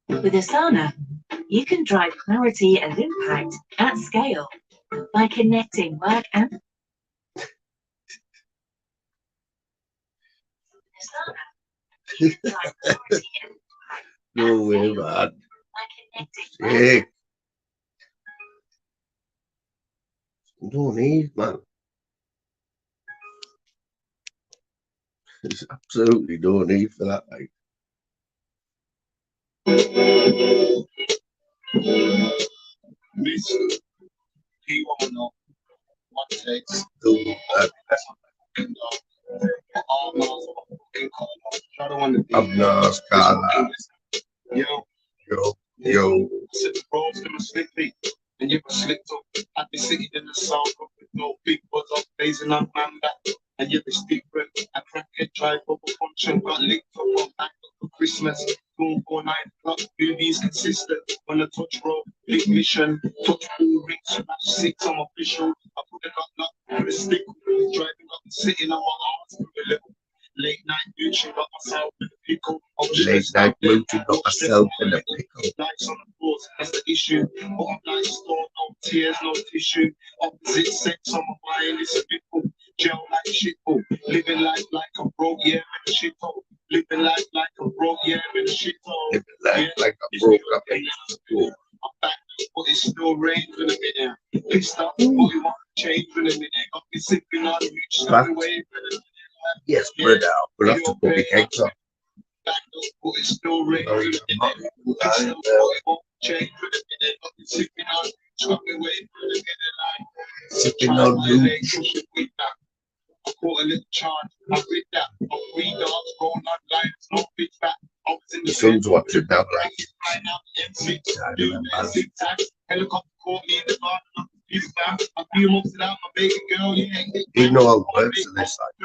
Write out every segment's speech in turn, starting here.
With Asana, you can drive clarity and impact at scale by connecting work and Asana. You can drive clarity and impact No way, man. by connecting work. Sick. No need, man. There's absolutely no need for that, like. He wanna know what takes Do that. Abnas, Kala. Yo. Said the road's gonna slip me, and you slipped up. I'd be sitting in the sound room with no big buzz up, blazing on man back. And yet it's different. I crack a drive up a function, got licked up on back for Christmas. Going for 9 o'clock, movies consistent. When I touch road, big mission. Touch full rings, smash 6, I'm official. I put it up, with a stick, driving up and sitting on my arms with a little. Late night mooching, got myself in a pickle. Late night mooching, got myself in a pickle. Lights on the floors, that's the issue. Bottom line store, no tears, no tissue. Opposite sex, I'm a wine, it's a pickle. Gel like shithole. Living life like a broke, yeah, in a shithole. Living life like a broke, yeah, in a shithole. Living life like a broke up in a shithole. I'm back, but it's still rain for the minute. Pissed off, but you want to change for the minute. Got me sipping on reach, stuck away for the minute. Yes, brother, we'll have to put the eggs on. Back up, but it's still rain for the minute. Pissed off, but you want to change for the minute. Got me sipping on reach, stuck away for the minute. Sipping on reach. I caught a little charge. I read that. I'm 3 dogs going online. It's no big fat. I was in the sun's watching now, right? Helicopter caught me in the garden. A few months without my baby girl, you know all the words in this, like.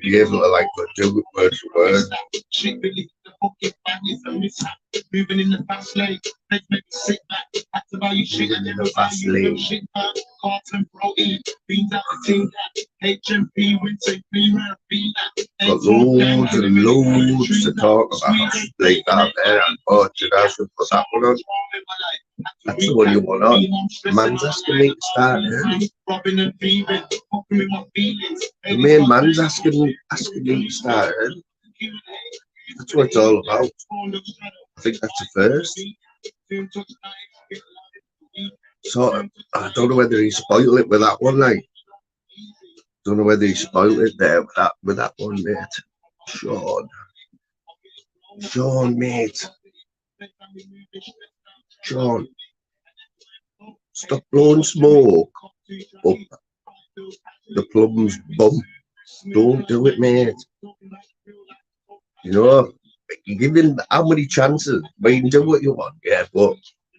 You're able to, like, do it word for word. Shit, really, the fucking back is a mishap. Moving in the fast lane, let's make it sit back. That's about you shit, and then the fast lane. Shit back, carton protein, beans out the team that. HMP, winter, creamer, bean that. Got loads and loads to talk about. Like that there, and Orchard, I should put that one on. That's the one you want on. Man's asking me to start early. The main man's asking me to start early. That's what it's all about. I think that's the first. So I don't know whether he spoiled it with that one, like. Don't know whether he spoiled it there with that one, mate. Sean, mate. Sean, stop blowing smoke up the plum's bum. Don't do it, mate. You know, you give him how many chances? But you can do what you want, yeah, but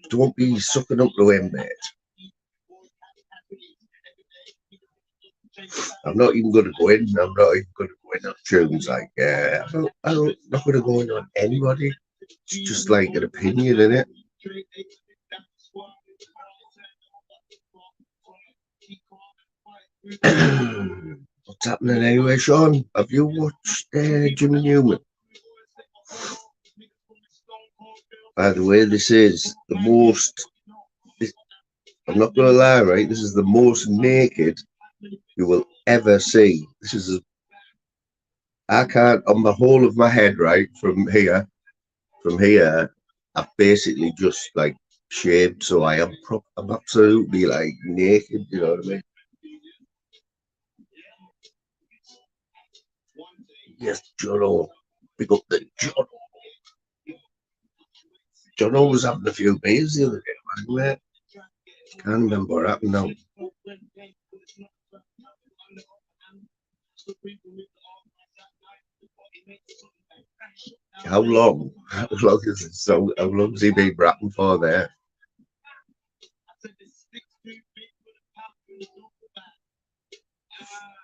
don't be sucking up to him, mate. I'm not even going to go in. I'm not even going to go in on tunes like, I'm not going to go in on anybody. It's just like an opinion, innit? What's happening anyway, Sean? Have you watched Jimmy Newman? By the way, this is the most, I'm not going to lie, right? This is the most naked you will ever see. This is, I can't, on the whole of my head, right, from here, I've basically just like shaved, so I'm absolutely like naked, you know what I mean? Yes, Jono. Pick up the Jono. Jono was having a few beers the other day, wasn't it? Can't remember what happened now. How long is it? So how long has he been rapping for there?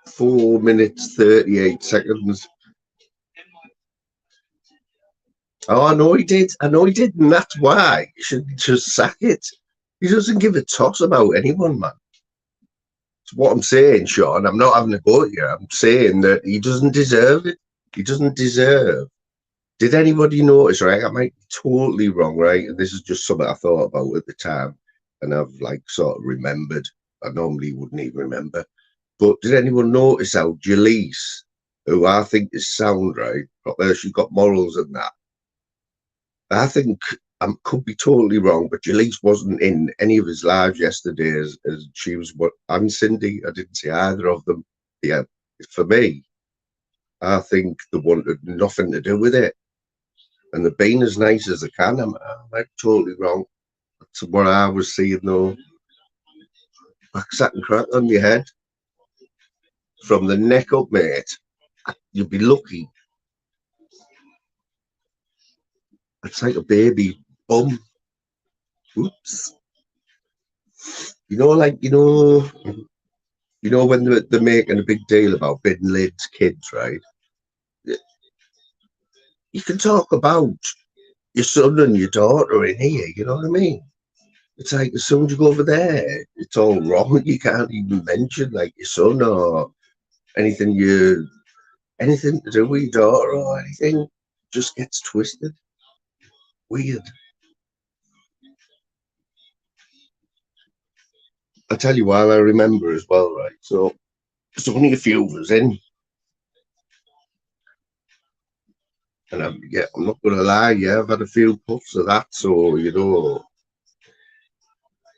4 minutes 38 seconds. Oh, I know he did, and that's why you should just sack it. He doesn't give a toss about anyone, man. That's what I'm saying, Sean. I'm not having a go at you. I'm saying that he doesn't deserve it. He doesn't deserve Did anybody notice, right? I might be totally wrong, right? And this is just something I thought about at the time, and I've like sort of remembered. I normally wouldn't even remember. But did anyone notice how Jalise, who I think is sound, right? She's got morals and that. I think I could be totally wrong, but Jalise wasn't in any of his lives yesterday as she was. What and Cindy, I didn't see either of them. Yeah, for me, I think they wanted nothing to do with it. And they've been as nice as they can. I might be totally wrong. That's what I was seeing though. Backsack and crack on your head. From the neck up, mate. You'd be lucky. It's like a baby bum. Oops. Like, when they're making a big deal about bin lids kids, right? You can talk about your son and your daughter in here, you know what I mean? It's like as soon as you go over there, it's all wrong. You can't even mention like your son or anything anything to do with your daughter or anything. Just gets twisted. Weird. I tell you while I remember as well, right? So there's only a few of us in. And I'm not gonna lie, yeah, I've had a few puffs of that, so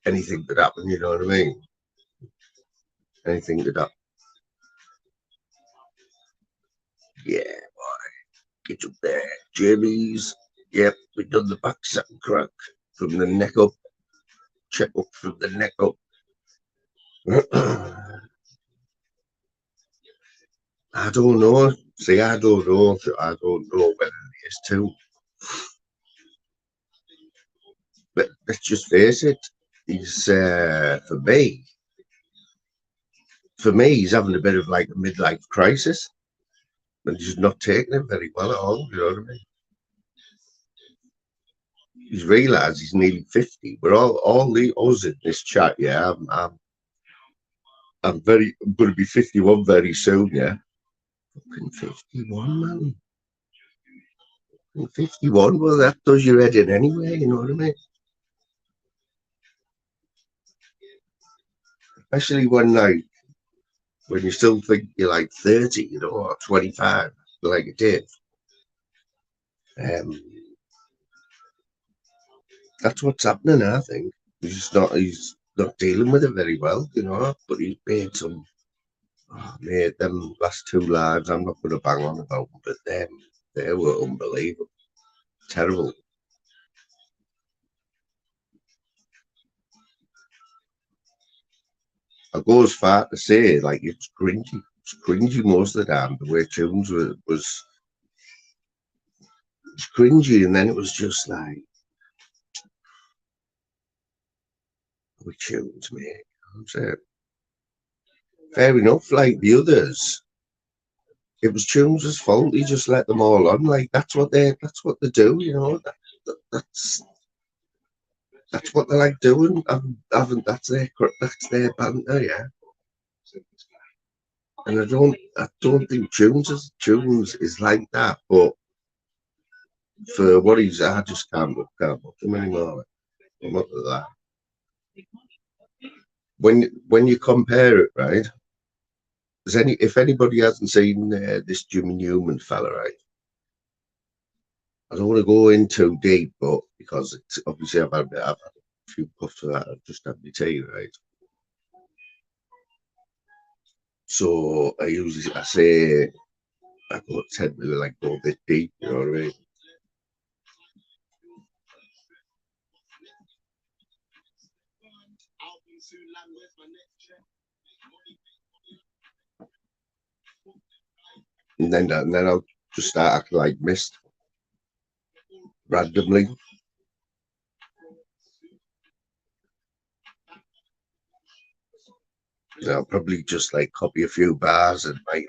anything could happen, you know what I mean? Anything could happen. Yeah, boy. Get up there. Jimmy's. Yep, we've done the backsack crack from the neck up. Check up from the neck up. I don't know. See, I don't know. I don't know whether it is too. But let's just face it. He's for me, he's having a bit of like a midlife crisis, and he's not taking it very well at all. You know what I mean? He's realised he's nearly 50. We're all the us in this chat. Yeah, I'm going to be 51 very soon. Yeah, fucking 51, man. 51. Well, that does your head in anyway. You know what I mean? Especially when you still think you're like 30, or 25, like a did. That's what's happening, I think. He's not dealing with it very well, but he's made some, made them last two lives. I'm not going to bang on about them, but they were unbelievable. Terrible. I go as far to say, like, it's cringy. It's cringy most of the time. The way Tunes was cringy, and then it was just like, with Tunes, mate. I'm saying, fair enough, like the others. It was Tunes' fault. He just let them all on. Like that's what they do. That's what they like doing. That's their banter, yeah. And I don't think Tunes is like that. But for what he's, I just can't look him anymore. I'm not at that. When you compare it, right? If anybody hasn't seen this Jimmy Newman fella, right? I don't want to go in too deep, but because it's obviously I've had a few puffs of that. I've just had my tea, right? So I say I tend to like go a bit deep, you know what I mean? And then I'll just start acting like mist randomly. I'll probably just like copy a few bars and like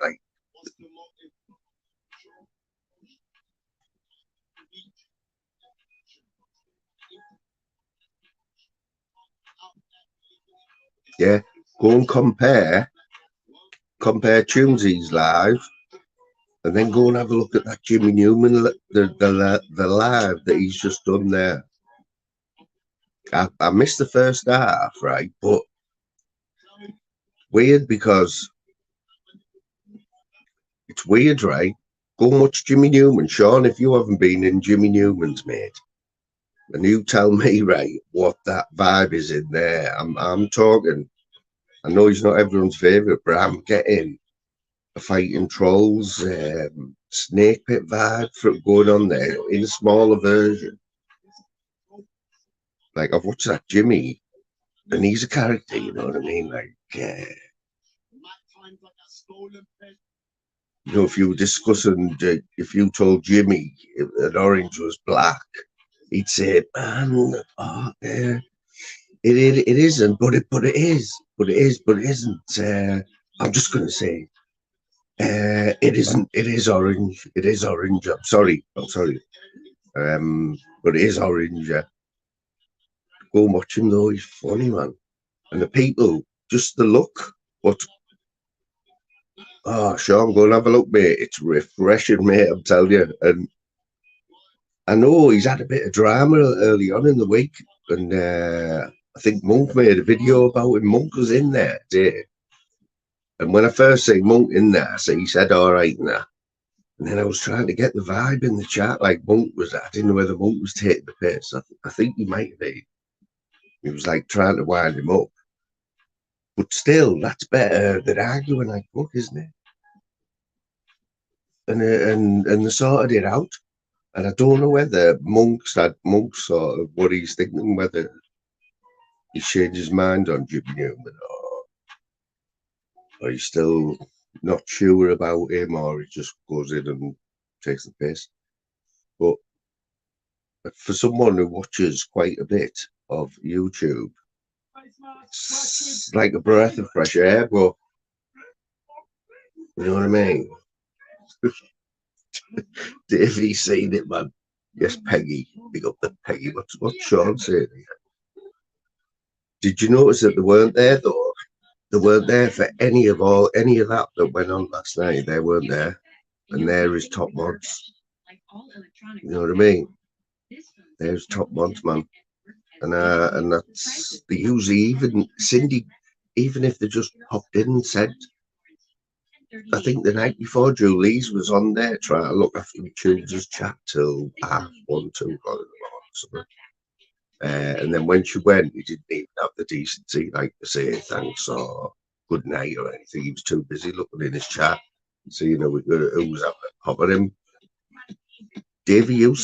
yeah, go and compare Tunesy's live And then go and have a look at that Jimmy Newman, the live that he's just done there. I missed the first half, right? But weird, because it's weird, right? Go and watch Jimmy Newman. Sean, if you haven't been in Jimmy Newman's, mate, and you tell me, right, what that vibe is in there. I'm talking, I know he's not everyone's favourite, but I'm getting a Fighting Trolls Snake Pit vibe from going on there in a smaller version. Like, I've watched that Jimmy, and he's a character, you know what I mean? Like, you know, if you were discussing, if you told Jimmy that orange was black, he'd say, man, oh, yeah, it isn't, but it is, but it isn't. I'm just going to say, it isn't, it is orange, I'm sorry, but it is orange. Go and watch him though, he's funny, man. And the people, just the look, what? Oh, Sean, go and have a look, mate. It's refreshing, mate, I'm telling you. And I know he's had a bit of drama early on in the week, and I think Monk made a video about him. Monk was in there today. And when I first seen Monk in there, he said, all right, nah. And then I was trying to get the vibe in the chat, like Monk was, I didn't know whether Monk was taking the piss. I think he might be. He was like trying to wind him up. But still, that's better than arguing like fuck, isn't it? And they sorted it out. And I don't know whether Monk's sort of what he's thinking, whether he changed his mind on Jimmy Newman, or he's still not sure about him, or he just goes in and takes the piss. But for someone who watches quite a bit of YouTube, it's like a breath of fresh air, but you know what I mean? Davey seen it, man. Yes, Peggy. Big up the Peggy. What's Sean saying here? Did you notice that they weren't there though? They weren't there for any of that went on last night. They weren't there. And there is top mods. You know what I mean? There's top mods, man. And that's the usually even Cindy, even if they just popped in and said, I think the night before Julie's was on there trying to look after the children's chat till 1:30, 2 o'clock in the morning. And then when she went, he didn't even have the decency like to say thanks or good night or anything. He was too busy looking in his chat, so you know who was having a pop at him. Davey, I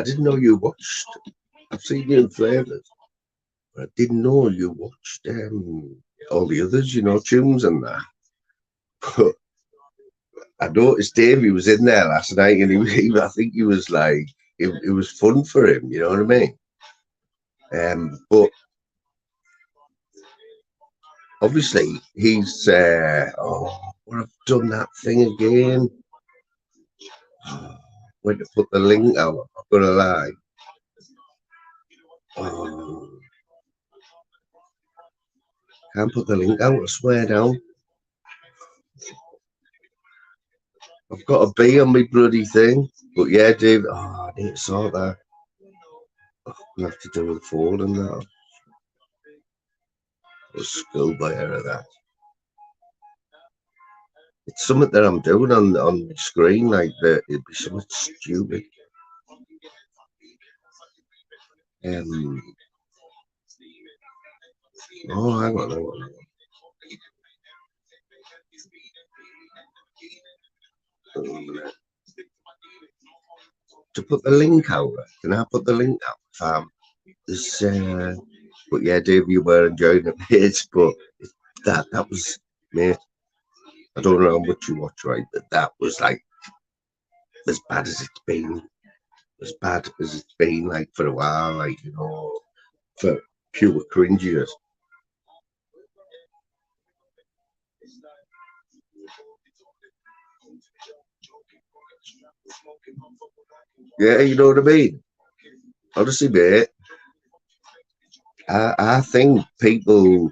didn't know you watched. I've seen you in Flavors, but I didn't know you watched all the others, you know, tunes and that. But I noticed Davey was in there last night, and I think he was like, it was fun for him, you know what I mean? But obviously he's I've done that thing again. Went to put the link out, I'm not gonna lie. Can't put the link out, I swear down. I've got a B on my bloody thing. But yeah, Dave, I need to sort that. I have to do with the phone and that. Or school by error that. It's something that I'm doing on the screen, like that. It'd be something stupid. Oh, hang on. To put the link out, can I put the link out? But yeah, Dave, you were enjoying the page, but that was, mate. I don't know how much you watch, right? But that was like as bad as it's been. As bad as it's been, like for a while, like, you know, for pure cringiness. Yeah, you know what I mean? Honestly, mate, I think people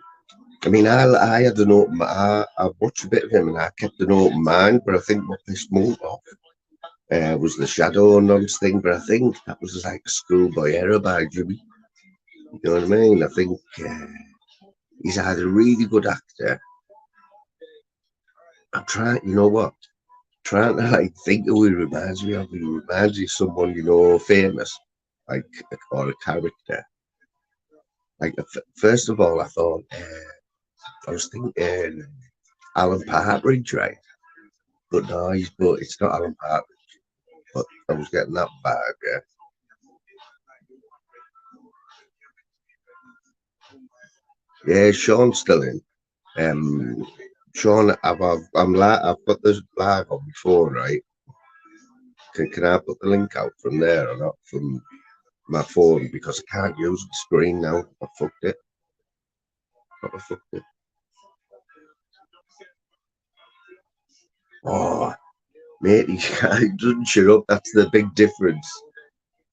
I mean, I had an open. I watched a bit of him, and I kept an open mind. But I think what pissed me off was the shadow nonce thing. But I think that was like a schoolboy error by Jimmy. You know what I mean? I think he's either a really good actor. I'm trying. You know what? Trying to like think of who he reminds me of. He reminds me of someone, you know, famous, like, or a character. Like, first of all, I thought I was thinking Alan Partridge, right? But no, but it's not Alan Partridge. But I was getting that vibe, yeah. Yeah, Sean's still in. Sean, I've got this live on before, right? Can I put the link out from there or not from my phone, because I can't use the screen now? I fucked it. I fucked it. Oh, mate, he doesn't shut up. That's the big difference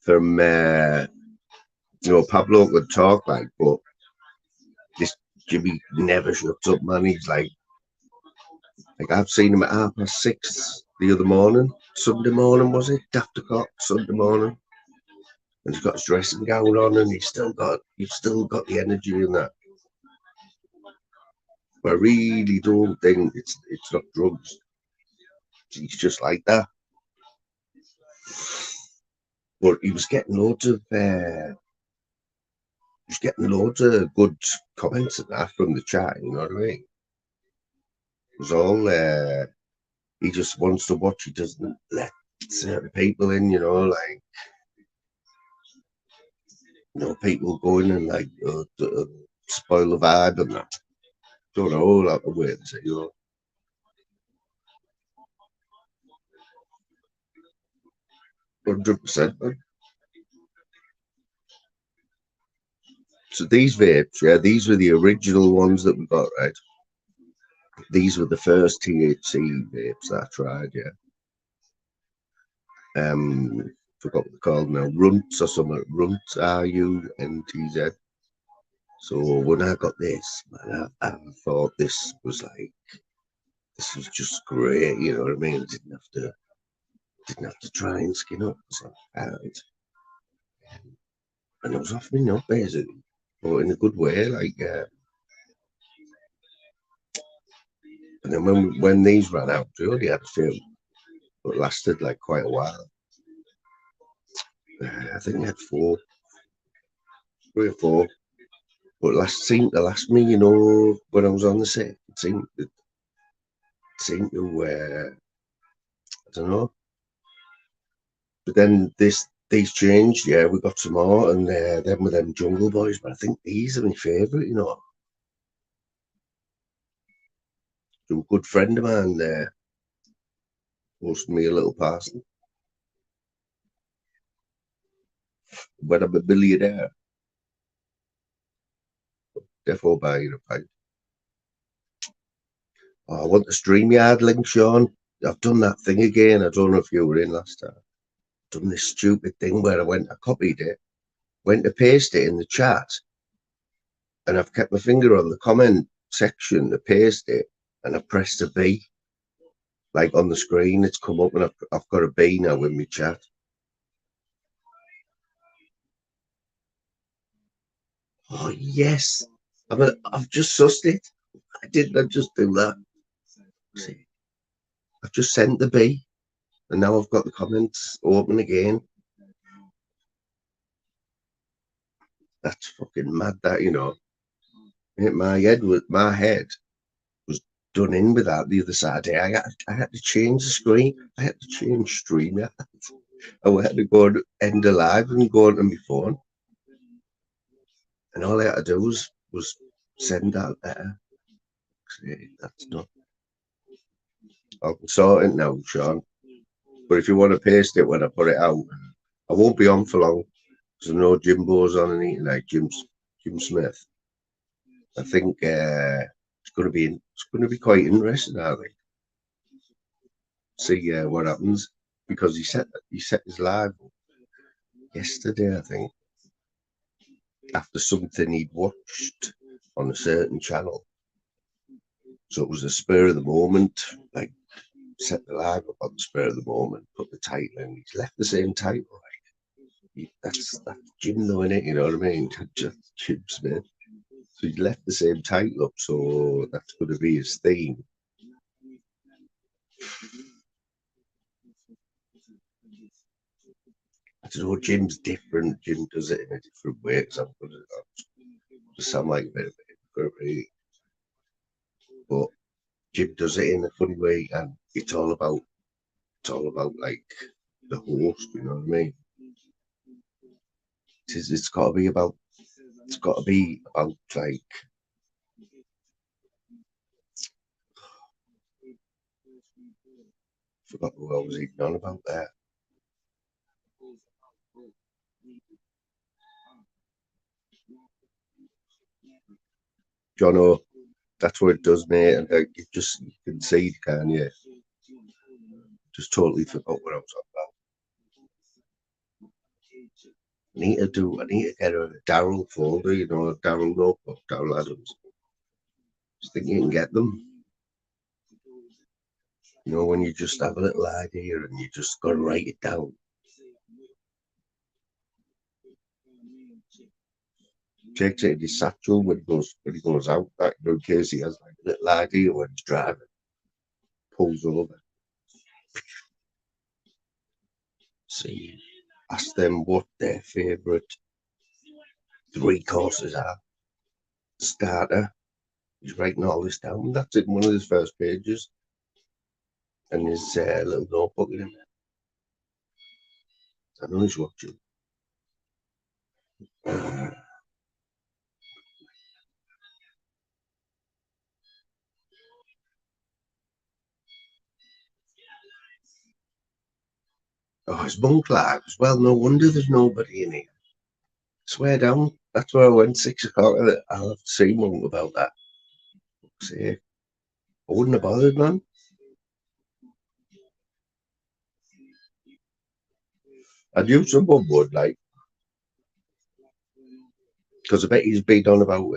from you know, Pablo could talk like, but this Jimmy never shuts up, man. He's like I've seen him at 6:30 the other morning. Sunday morning, was it? After o'clock, Sunday morning. And he's got his dressing gown on, and you've still got the energy in that. But I really don't think it's not drugs. He's just like that. But he was getting loads of good comments and that from the chat. You know what I mean? It was all he just wants to watch. He doesn't let certain people in. You know, like, you know, people going and like spoil the vibe and that. Don't know like the way to say, you know. 100%. So these vapes, yeah, these were the original ones that we got, right? These were the first THC vapes that I tried, yeah. Forgot what they're called now. Runts or something. Runts, RUNTZ. So when I got this, man, I thought this was just great. You know what I mean? I didn't have to try and skin up. So and it was off me up basically, but in a good way. Like, and then when these ran out, we only had a few, but it lasted like quite a while. I think we had 3 or 4. But seemed to last me, you know, when I was on the set. It seemed to I don't know. But then these changed, yeah, we got some more, and then with them Jungle Boys, but I think these are my favourite, you know. So a good friend of mine there posted me a little parcel. When I'm a billionaire, therefore buying a pint. Oh, I want the StreamYard link, Sean. I've done that thing again. I don't know if you were in last time. I've done this stupid thing where I copied it, went to paste it in the chat, and I've kept my finger on the comment section to paste it, and I pressed a B. Like on the screen, it's come up, and I've got a B now in my chat. Oh yes, I've just sussed it. I just do that. See, I've just sent the B, and now I've got the comments open again. That's fucking mad, that, you know. My head was done in with that the other side. I had to change the screen. I had to change StreamYard. I had to go and end alive and go onto my phone. And all I had to do was send that letter. That's not. I can sort it now, Sean. But if you want to paste it when I put it out, I won't be on for long. Because I know Jimbo's on and eating like Jim Smith. I think it's going to be quite interesting, I think. See what happens, because he set his live yesterday, I think, after something he'd watched on a certain channel. So it was a spur of the moment, like set the live up on the spur of the moment, put the title in. He's left the same title. Like, that's Jim though, innit? You know what I mean? Just Jim Smith. So he's left the same title up, so that's going to be his theme. I don't know, Jim's different. Jim does it in a different way. Because I'm going to sound like a bit of a hypocrite, really. But Jim does it in a funny way, and it's all about like the host. You know what I mean? It's got to be about like. Forgot who I was even on about there. Jono, that's what it does, mate. And you can see, can you? Just totally forgot what I was on about. I need to get a Daryl folder, you know, a Daryl notebook, Daryl Adams. Just think you can get them. You know, when you just have a little idea and you just got to write it down. Takes it in his satchel when he goes out, that, in case he has like a little idea when he's driving. Pulls over. See, ask them what their favourite 3 courses are. Starter. He's writing all this down. That's it, one of his first pages. And his little notebook in there. I know he's watching. Oh, it's Monk Live as well. No wonder there's nobody in here. Swear down. That's where I went 6 o'clock. I'll have to see Monk about that. See, I wouldn't have bothered, man. I knew someone would, like, because I bet he's been on about,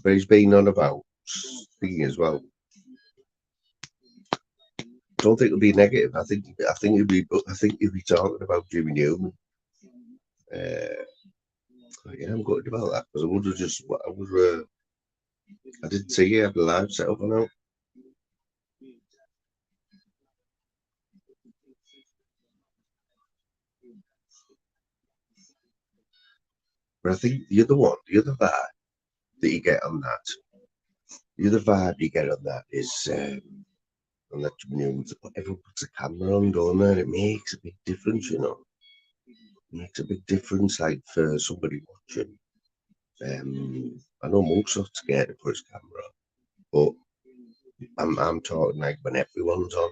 thinking as well. Don't think it'll be negative. I think he'll be talking about Jimmy Newman. Yeah, I'm good about that because I didn't see you have the live set up or no. But I think the other vibe that you get on that, is on that news. Everyone puts a camera on, don't they? And it makes a big difference, you know. It makes a big difference, like for somebody watching. I know Monk's not scared to put his camera on, but I'm talking like when everyone's on,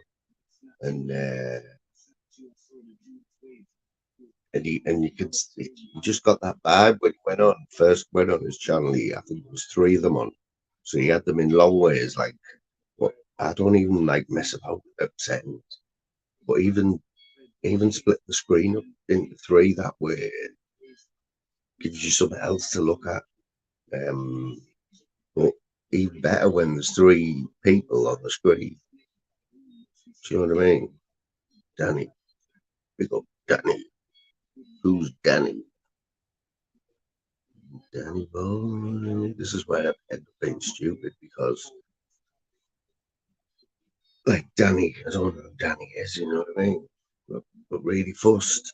and you just got that vibe when he first went on his channel. I think it was 3 of them on, so he had them in long ways. Like, what, I don't even like mess about with settings, but even split the screen up into 3 that way gives you something else to look at. But even better when there's 3 people on the screen. Do you know what I mean? Danny, pick up Danny. Who's Danny? Danny Boy. This is why I end up being stupid, because, like, Danny, I don't know who Danny is, you know what I mean? But really fussed.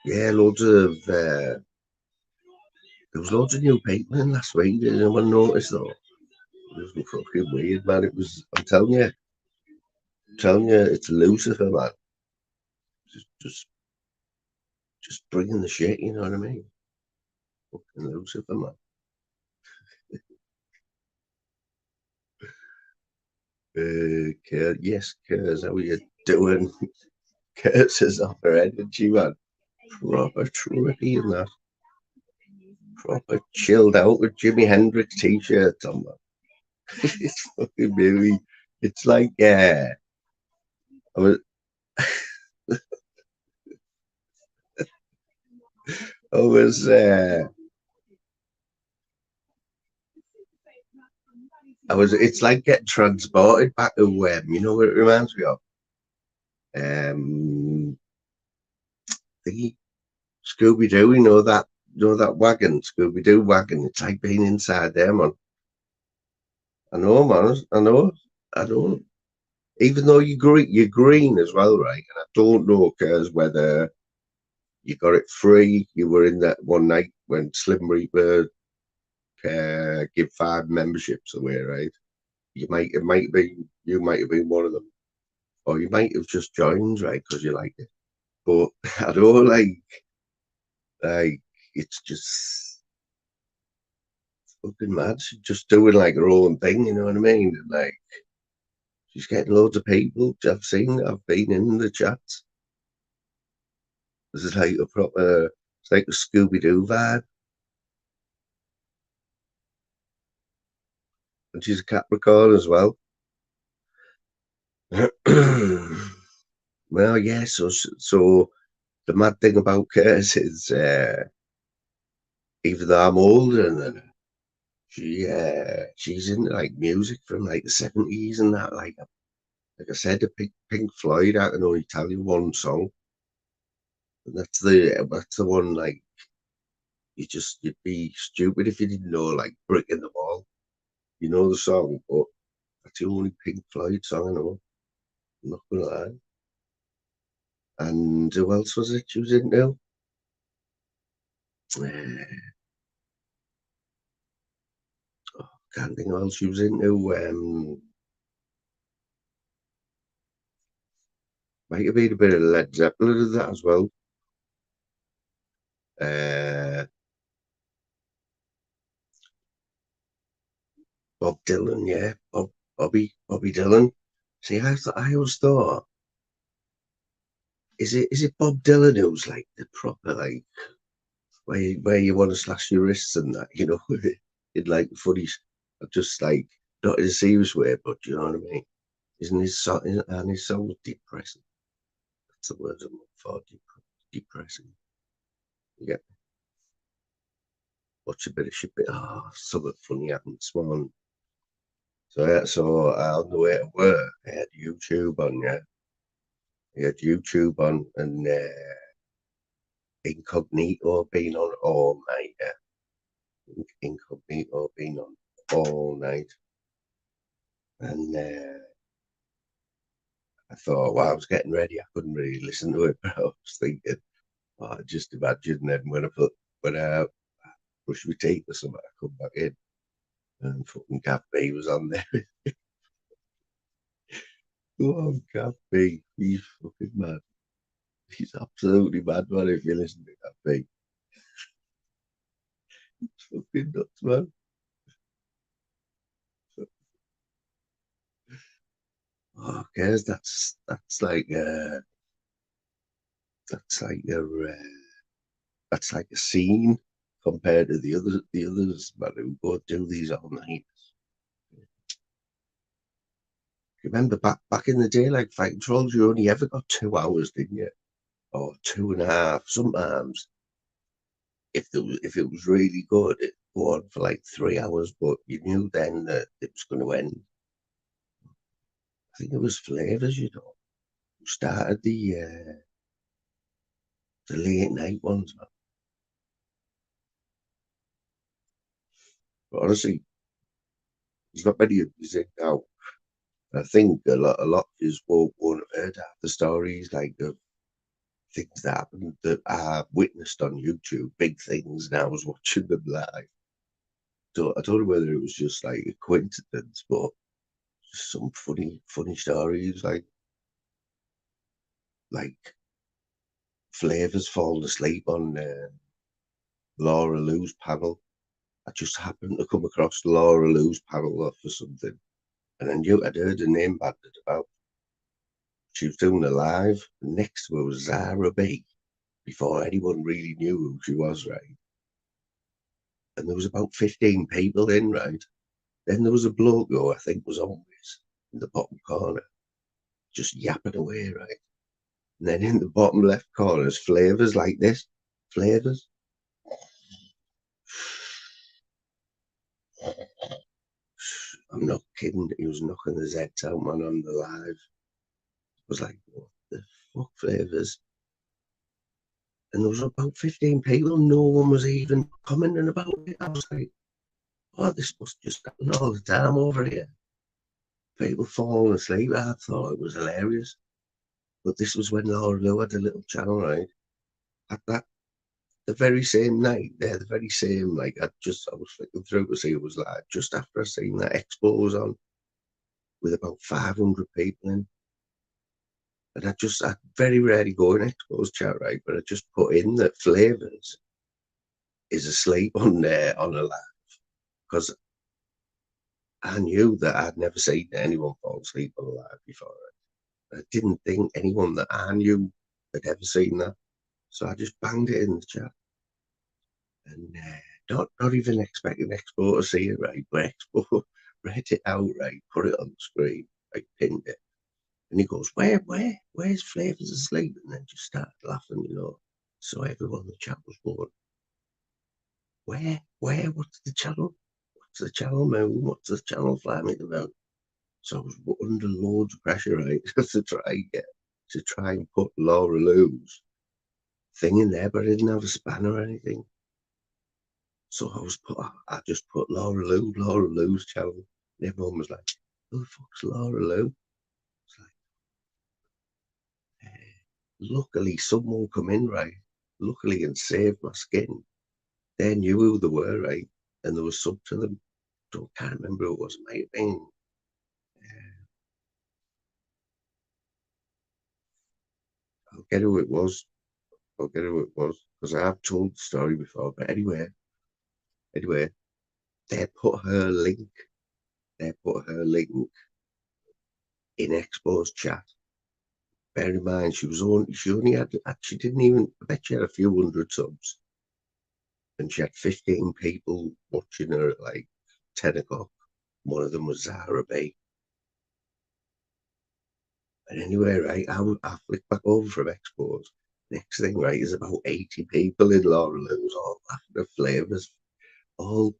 Yeah, there was loads of new people in last week. Did anyone notice though? It was fucking weird, man. I'm telling you, it's Lucifer, man. Just bringing the shit, you know what I mean? Fucking Lucifer, man. Kurt, yes, Kurt, how are you doing? Kurt says off her energy, man. Proper trippy and that. Proper chilled out with Jimi Hendrix t-shirts on, man. It's fucking really, it's like, I was I was it's like getting transported back to you know what it reminds me of? The Scooby Doo, you know that wagon, Scooby Doo wagon. It's like being inside there, man. I know, man. I know. Even though you're green as well, right? And I don't know, cause whether you got it free. You were in that one night when Slim Reaper give 5 memberships away, right? You might have been one of them, or you might have just joined, right? Because you like it. But I don't like it's just fucking mad. She's just doing like her own thing, you know what I mean? And like she's getting loads of people. I've been in the chats. This is like a proper, it's like a Scooby Doo vibe. And she's a Capricorn as well. Well, yeah. So the mad thing about Curtis is, even though I'm older than her, she's into like music from like the 70s and that. Like I said, the Pink Floyd. I can only tell you one song, and that's the one. Like you'd be stupid if you didn't know like Brick in the Wall. You know the song, but that's the only Pink Floyd song I know. I'm not gonna lie. And who else was it she was into? Can't think what else she was into. Might have been a bit of Led Zeppelin in that as well. Bob Dylan, yeah, Bobby Dylan. See, I always thought, is it Bob Dylan who's like the proper like where you want to slash your wrists and that, you know, in like funny, just like not in a serious way, but you know what I mean? Isn't his song and his song depressing? That's the word I'm looking for, depressing. Yeah, watch a bit of shit. Something funny happened this morning. So yeah, so on the way to work, I had YouTube on, yeah. I had YouTube on and Incognito been on all night, yeah. Incognito been on all night. And I thought, while I was getting ready, I couldn't really listen to it, but I was thinking, just imagine then when I brush my teeth or something, I come back in and fucking Gav B was on there. Go on, Gav B, he's fucking mad. He's absolutely mad, man, if you listen to Gav B. It's fucking nuts, man. Oh, guys, that's like a that's like a scene compared to the others, man, who go do these all night. Remember back in the day, like fighting trolls, you only ever got 2 hours, didn't you? Or 2.5. Sometimes, if it was really good, it'd go on for like 3 hours, but you knew then that it was going to end. I think it was Flavors, you know, who started the late night ones, man. But honestly, there's not many of these in now. I think a lot of you won't have heard half the stories, like the things that happened that I witnessed on YouTube, big things, and I was watching them live. So I don't know whether it was just like a coincidence, but just some funny stories, like Flavors falling asleep on Laura Lou's panel. I just happened to come across Laura Lou's panel or for something, and I'd heard her name banded about. She was doing a live, and next to her was Zara B, before anyone really knew who she was, right? And there was about 15 people in, right? Then there was a bloke who I think was always in the bottom corner, just yapping away, right? And then in the bottom left corner is Flavors like this. Flavors. I'm not kidding. He was knocking the Zeds out, man, on the live. I was like, what the fuck flavours? And there was about 15 people. No one was even commenting about it. I was like, oh, this must just happen all the time over here. People falling asleep. I thought it was hilarious. But this was when Laura Lou had a little channel, right? At that, the very same night, the very same, like, I was flicking through to see it was like, just after I seen that Expo was on, with about 500 people in. And I very rarely go in Expo's chat, right? But I just put in that Flavours is asleep on a live, because I knew that I'd never seen anyone fall asleep on a live before. I didn't think anyone that I knew had ever seen that. So I just banged it in the chat. And not even expecting Expo to see it, right? But Expo read it out, right? Put it on the screen, like pinned it. And he goes, where's Flavours asleep? And then just started laughing, you know. So everyone in the chat was going, where, what's the channel? What's the channel moon? What's the channel flying about? So I was under loads of pressure, right? to try and put Laura Lou's thing in there, but I didn't have a spanner or anything. So I just put Laura Lou's channel. And everyone was like, who the fuck's Laura Lou? Luckily, someone come in, right? Luckily, and saved my skin. They knew who they were, right? And there was sub to them. Can't remember who it was. It might have been. I'll get who it was. Because I've told the story before. But anyway, they put her link. in Expo's chat. Bear in mind, she only had, she didn't even, I bet she had a few hundred subs. And she had 15 people watching her at like 10 o'clock. One of them was Zara B. And anyway, right, I flicked back over from Expo's. Next thing, right, is about 80 people in Laura Lou's, all laughing at Flavours. All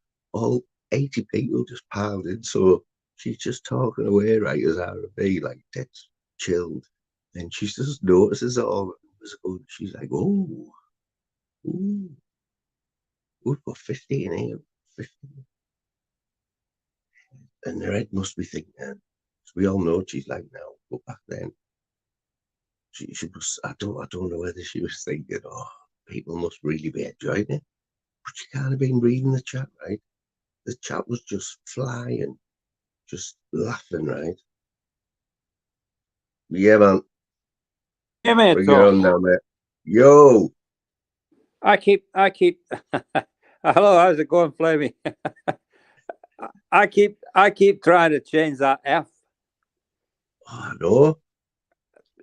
80 people just piled in. So she's just talking away, right, as Zara B, like dead chilled. Then she just notices it all. She's like, oh, ooh, we've got 15 here. 15. And her head must be thinking, we all know what she's like now, but back then, she was, I don't know whether she was thinking, oh, people must really be enjoying it. But she can't have been reading the chat, right? The chat was just flying, just laughing, right? Yeah, man. Hey, mate. Bring it on down there. Yo. I keep. Hello, how's it going, Flavy? I keep trying to change that F. Oh, no.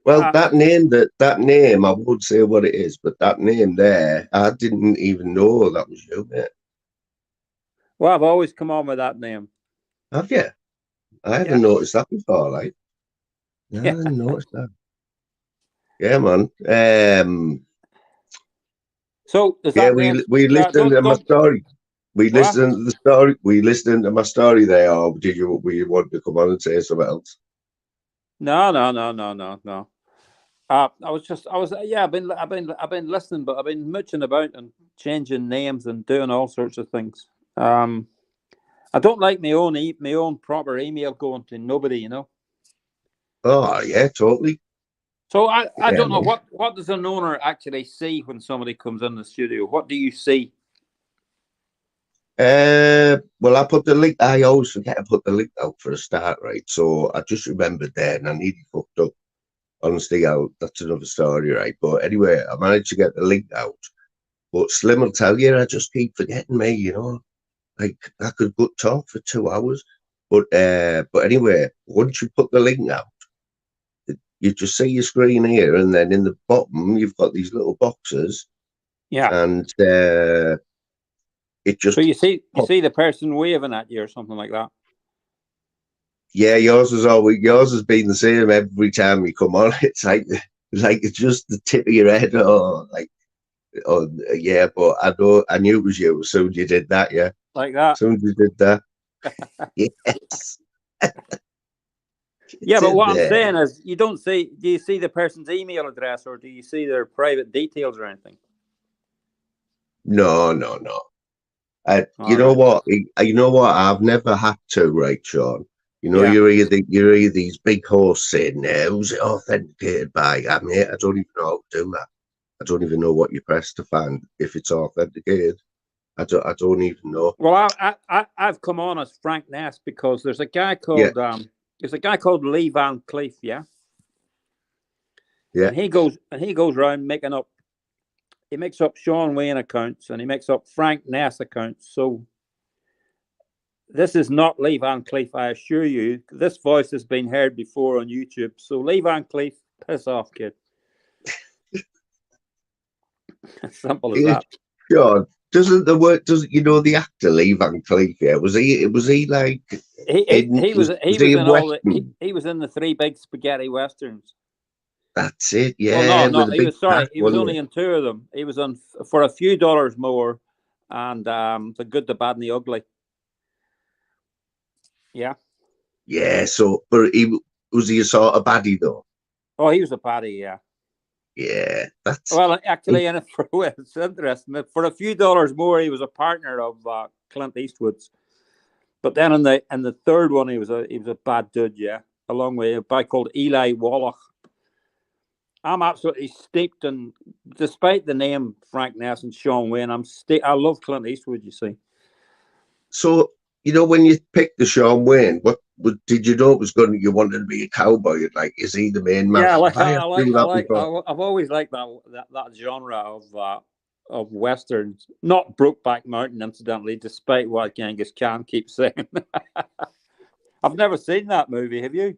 Well, that name, I would say what it is, but that name there, I didn't even know that was you, mate. Well, I've always come on with that name. Have you? I haven't noticed that before, like. No, I hadn't noticed that. Yeah, man. So is that we listened to my story. We listened to the story. We listened to my story there, or were you want to come on and say something else? No. I've been listening, but I've been mooching about and changing names and doing all sorts of things. I don't like my own proper email going to nobody, you know. Oh yeah, totally. So I don't know what does an owner actually see when somebody comes in the studio? What do you see? Well, I put the link. I always forget to put the link out for a start, right? So I just remembered there, and I nearly fucked up. Honestly, that's another story, right? But anyway, I managed to get the link out. But Slim will tell you, I just keep forgetting me, you know. Like I could talk for 2 hours, but anyway, once you put the link out, you just see your screen here, and then in the bottom you've got these little boxes. Yeah. And it just so you see the person waving at you or something like that. Yeah, yours has been the same every time you come on. It's like it's just the tip of your head, or yeah. But I knew it was you as soon as you did that. Yeah, like that. As soon as you did that, Yes. Yeah, It's but in what I'm there. saying is, you don't see. Do you see the person's email address, or do you see their private details or anything? No. You All know right. what? You know what? I've never had to, right, Sean? You know, Yeah. you're either these big horse saying, "Who's it authenticated by?" I mean, I don't even know how to do that. I don't even know what you press to find if it's authenticated. I don't even know. Well, I've come on as Frank Ness because there's a guy Yeah, called Lee Van Cleef, yeah, yeah. and he goes around making up. He makes up Sean Wayne accounts and he makes up Frank Ness accounts. So this is not Lee Van Cleef, I assure you. This voice has been heard before on YouTube. So Lee Van Cleef, piss off, kid. Simple as Yeah, that. Sean, doesn't you know the actor Lee Van Cleef? Yeah, was he like He was was he in in Western? he was in the three big spaghetti westerns. That's it. Well, Yeah, no, with a he big was sorry. hat, He was wasn't only it? in two of them. He was on for a few dollars more, and the good, the bad, and the ugly. Yeah. Yeah. So, but was he a sort of baddie though? Oh, he was a paddy. Yeah. Yeah, that's Well, actually, in it for it's interesting. For a few dollars more, he was a partner of Clint Eastwood's. But then in the third one, he was a bad dude. Yeah, along with a guy called Eli Wallach. I'm absolutely steeped in, despite the name Frank Ness and Sean Wayne, I love Clint Eastwood. You see. so. You know, when you picked the Sean Wayne, what did you know it was going? You wanted to be a cowboy. Like, is he the main man? Yeah, Have I asked you that before? I've always liked that genre of westerns. Not Brokeback Mountain, incidentally, despite what Genghis Khan keeps saying. I've never seen that movie. Have you?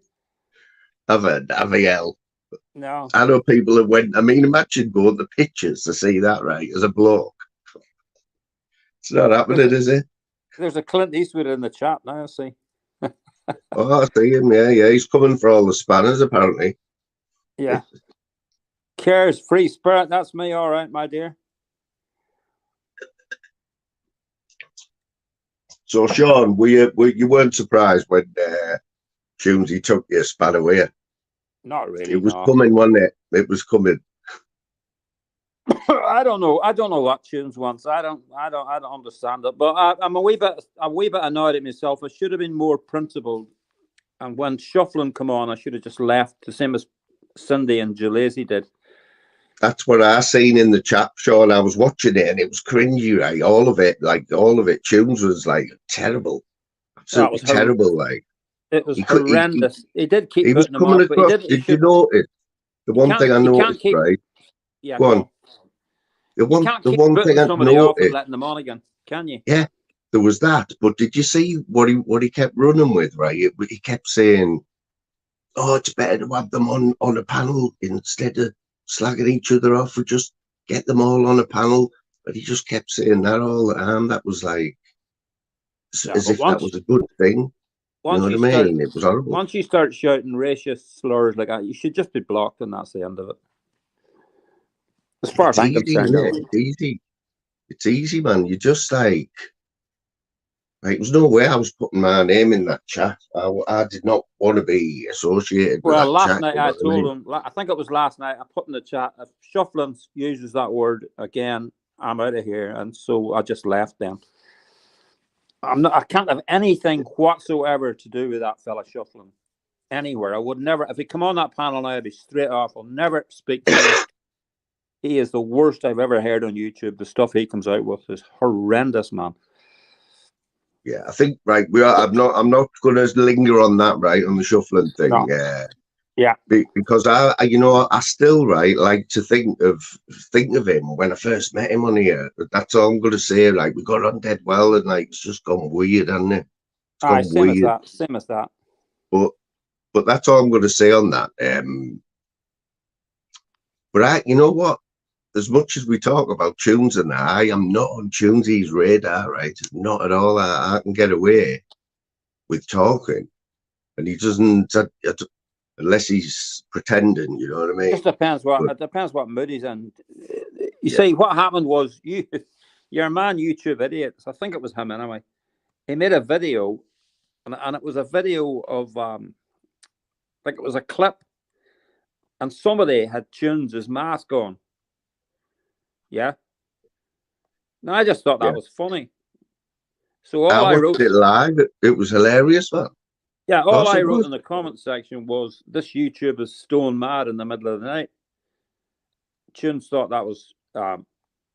I've heard Aviel. No. I know people have went. I mean, imagine going to pictures to see that, right? As a bloke, it's not happening, is it? There's a Clint Eastwood in the chat now. I see. Oh, I see him. Yeah. He's coming for all the spanners, apparently. Yeah. Cares free spirit. That's me. All right, my dear. So, Sean, you weren't surprised when Tunesy took your spanner away? Not really. It was No. coming, wasn't it? It was coming. I don't know. I don't know what Tunes wants. I don't understand it. But I'm a wee bit annoyed at myself. I should have been more principled. And when Shuffling come on, I should have just left, the same as Cindy and Jalesi did. That's what I seen in the chat, Sean. I was watching it and it was cringy, right? All of it. Tunes was like terrible. Absolutely terrible. Like, it was horrendous. He did keep he was putting them coming off, but across. Did you notice? The one thing I noticed, right? Yeah, go on. The one thing I somebody off and noticed, letting them on again, can you? yeah, there was that. But did you see what he kept running with? Right, he kept saying, "Oh, it's better to have them on a panel instead of slagging each other off. We just get them all on a panel." But he just kept saying that all the time. That was like as if that was a good thing. You know what I mean? It was horrible. Once you start shouting racist slurs like that, you should just be blocked, and that's the end of it. As far as I'm concerned, it's easy, man. You just like there's no way I was putting my name in that chat. I did not want to be associated with that chat. Well, last night I told him, I think it was last night, I put in the chat, if Shuffling uses that word again, I'm out of here. And so I just left them. I can't have anything whatsoever to do with that fella Shuffling anywhere. I would never, if he come on that panel now, I'd be straight off. I'll never speak to him. He is the worst I've ever heard on YouTube. The stuff he comes out with is horrendous, man. Yeah, I think I'm not going to linger on that, right, on the Shuffling thing. No. Yeah. Because I still like to think of him when I first met him on here. That's all I'm going to say. Like, we got on dead well, and like it's just gone weird, hasn't it? It's gone weird. Same as that. But that's all I'm going to say on that. But you know what? As much as we talk about Tunes and I am not on Tunesy's radar, right? Not at all. I can get away with talking, and he doesn't, unless he's pretending. You know what I mean? It depends what mood he's in. You see, what happened was your man YouTube idiot. I think it was him anyway. He made a video and it was a video of like it was a clip, and somebody had tuned his mask on. Yeah. No, I just thought that was funny. So all I wrote it live. It was hilarious, man. Yeah, all I wrote in the comment section was, "This YouTube is stone mad in the middle of the night." Tunes thought that was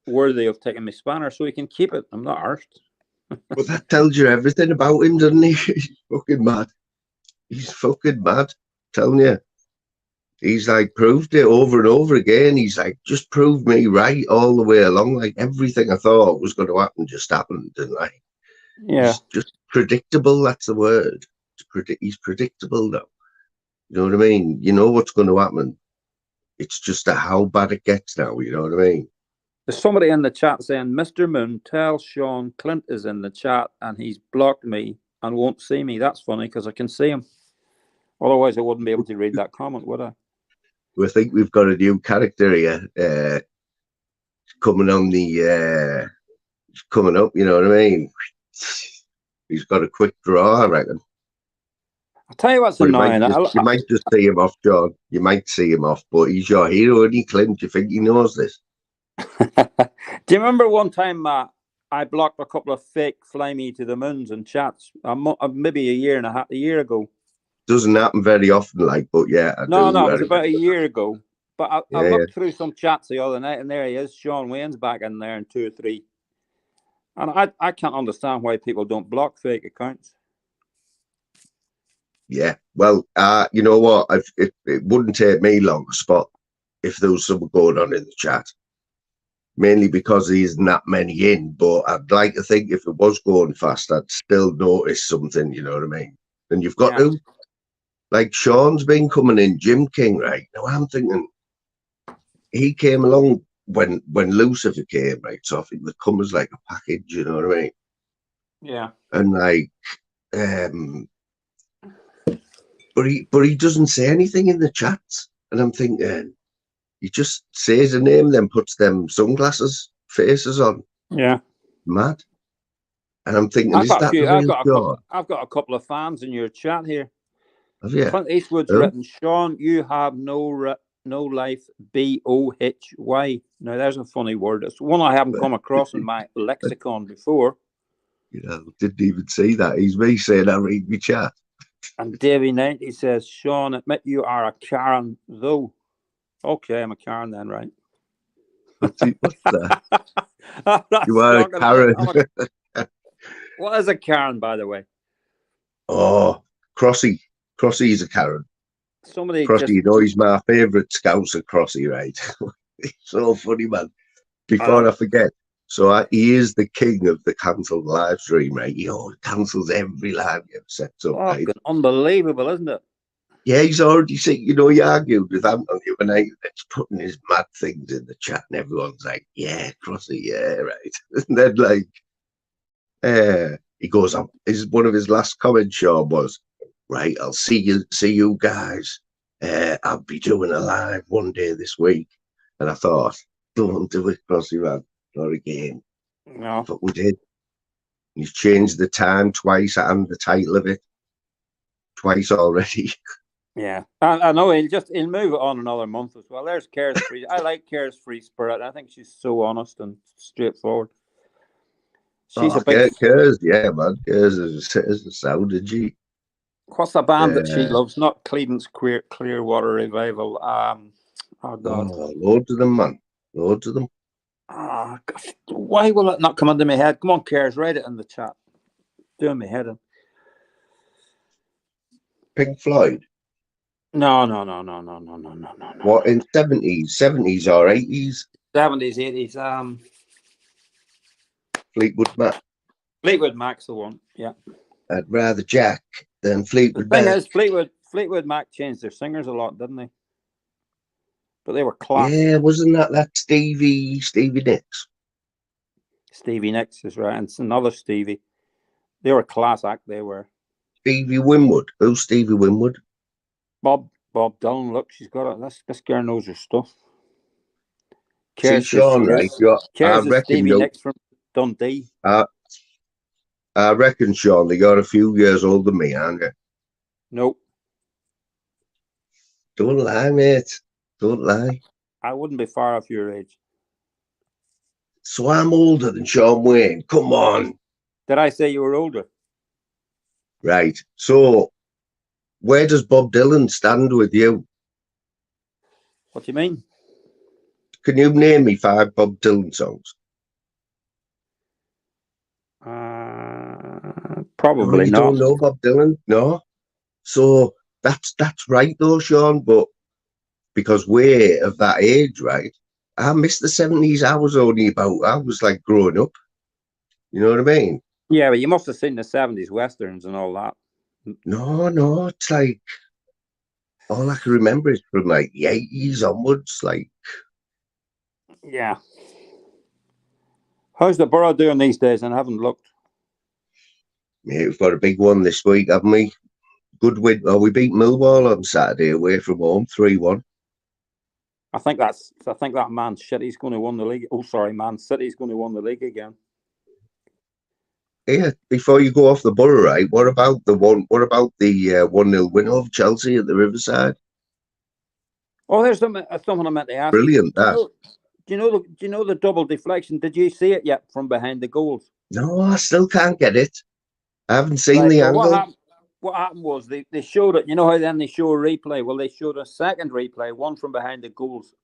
worthy of taking my spanner, so he can keep it. I'm not arsed. Well, that tells you everything about him, doesn't he? He's fucking mad. He's fucking mad. Telling you. He's like proved it over and over again. He's like, just proved me right all the way along. Like everything I thought was going to happen just happened. And like, yeah, he's just predictable. That's the word. He's predictable now. You know what I mean? You know what's going to happen. It's just how bad it gets now. You know what I mean? There's somebody in the chat saying, "Mr. Moon, tell Sean Clint is in the chat and he's blocked me and won't see me." That's funny because I can see him. Otherwise, I wouldn't be able to read that comment, would I? We think we've got a new character here coming on the coming up. You know what I mean? He's got a quick draw, I reckon. I'll tell you what's annoying. You might just see him off, John. You might see him off, but he's your hero, isn't he, Clint? Do you think he knows this? Do you remember one time I blocked a couple of fake Fly Me to the Moons in chats maybe a year ago? Doesn't happen very often, like, but yeah. No, it was about a year ago. But I looked through some chats the other night, and there he is. Sean Wayne's back in there in 2 or 3. And I can't understand why people don't block fake accounts. Yeah, well, you know what? It wouldn't take me long to spot if there was something going on in the chat. Mainly because there isn't that many in, but I'd like to think if it was going fast, I'd still notice something, you know what I mean? And you've got to, like Sean's been coming in, Jim King, right? Now I'm thinking he came along when Lucifer came, right? So I think they come as like a package, you know what I mean? Yeah. And like, but he doesn't say anything in the chats, and I'm thinking he just says a name, then puts them sunglasses faces on. Yeah, mad. And I'm thinking, I've got a couple of fans in your chat here. Have you? Clint Eastwood's written, "Sean, you have no life, BOHY." Now there's a funny word. It's one I haven't come across in my lexicon before. You know, didn't even see that. He's me saying I read my chat. And Davey 90 says, "Sean, admit you are a Karen, though." Okay, I'm a Karen then, right? What's that? You are a Karen. What is a Karen, by the way? Oh, Crossy. Crossy is a Karen. Somebody Crossy, you know, he's my favourite Scouser, Crossy, right? He's so funny, man. Before I forget, so he is the king of the cancelled live stream, right? He cancels every live he ever sets up, right? Unbelievable, isn't it? Yeah, he's already seen, you know, he argued with Anton the other night, that's putting his mad things in the chat, and everyone's like, yeah, Crossy, yeah, right. And then, like, he goes up, one of his last comments, Sean, was, right, I'll see you guys. I'll be doing a live one day this week. And I thought, don't do it, Crossy, man. Not again. No. But we did. He's changed the time twice and the title of it twice already. Yeah, I know he'll move it on another month as well. There's Care's Free. I like Care's Free Spirit. I think she's so honest and straightforward. She's a big Care's, yeah, man. Care's is a sound, isn't she? What's the band that she loves? Not Cleveland's Clearwater Revival. Oh God, loads of them, man. Loads of them. Oh, gosh. Why will it not come under my head? Come on, Cares, write it in the chat. Doing my head in. Pink Floyd. No. What, in 70s or 80s? 70s, 80s. Fleetwood Mac. Fleetwood Mac's the one, yeah. I'd rather Jack than Fleetwood Mac. The thing is, Fleetwood Mac changed their singers a lot, didn't they? But they were class. Yeah, wasn't that Stevie Nicks? Stevie Nicks is right, and it's another Stevie. They were a class act, they were. Stevie Winwood. Who's Stevie Winwood? Bob Dylan. Look, she's got it. This girl knows her stuff. See, Sean, right? Cares is Stevie Nicks from Dundee. I reckon, Sean, they got a few years older than me, aren't they? Nope. Don't lie, mate. Don't lie. I wouldn't be far off your age. So I'm older than Sean Wayne. Come on. Did I say you were older? Right. So where does Bob Dylan stand with you? What do you mean? Can you name me 5 Bob Dylan songs? Probably You not. don't know Bob Dylan? No. So that's right though, Sean, but because we're of that age, right? I missed the 70s. I was like growing up. You know what I mean? Yeah, but you must have seen the 70s westerns and all that. No, it's like all I can remember is from like the 80s onwards. Like, Yeah. How's the Borough doing these days? And I haven't looked. yeah, we've got a big one this week, haven't we? Good win. Oh, we beat Millwall on Saturday away from home, 3-1. I think that Man City's going to win the league. Oh, sorry, Man City's going to win the league again. Yeah, before you go off the Borough, right? What about the 1-0 win over Chelsea at the Riverside? Oh, there's something I meant to ask. Brilliant, that. Do you know the double deflection? Did you see it yet from behind the goals? No, I still can't get it. I haven't seen Right, the well, angle. What happened was they showed it. You know how then they show a replay? Well, they showed a second replay, one from behind the goals.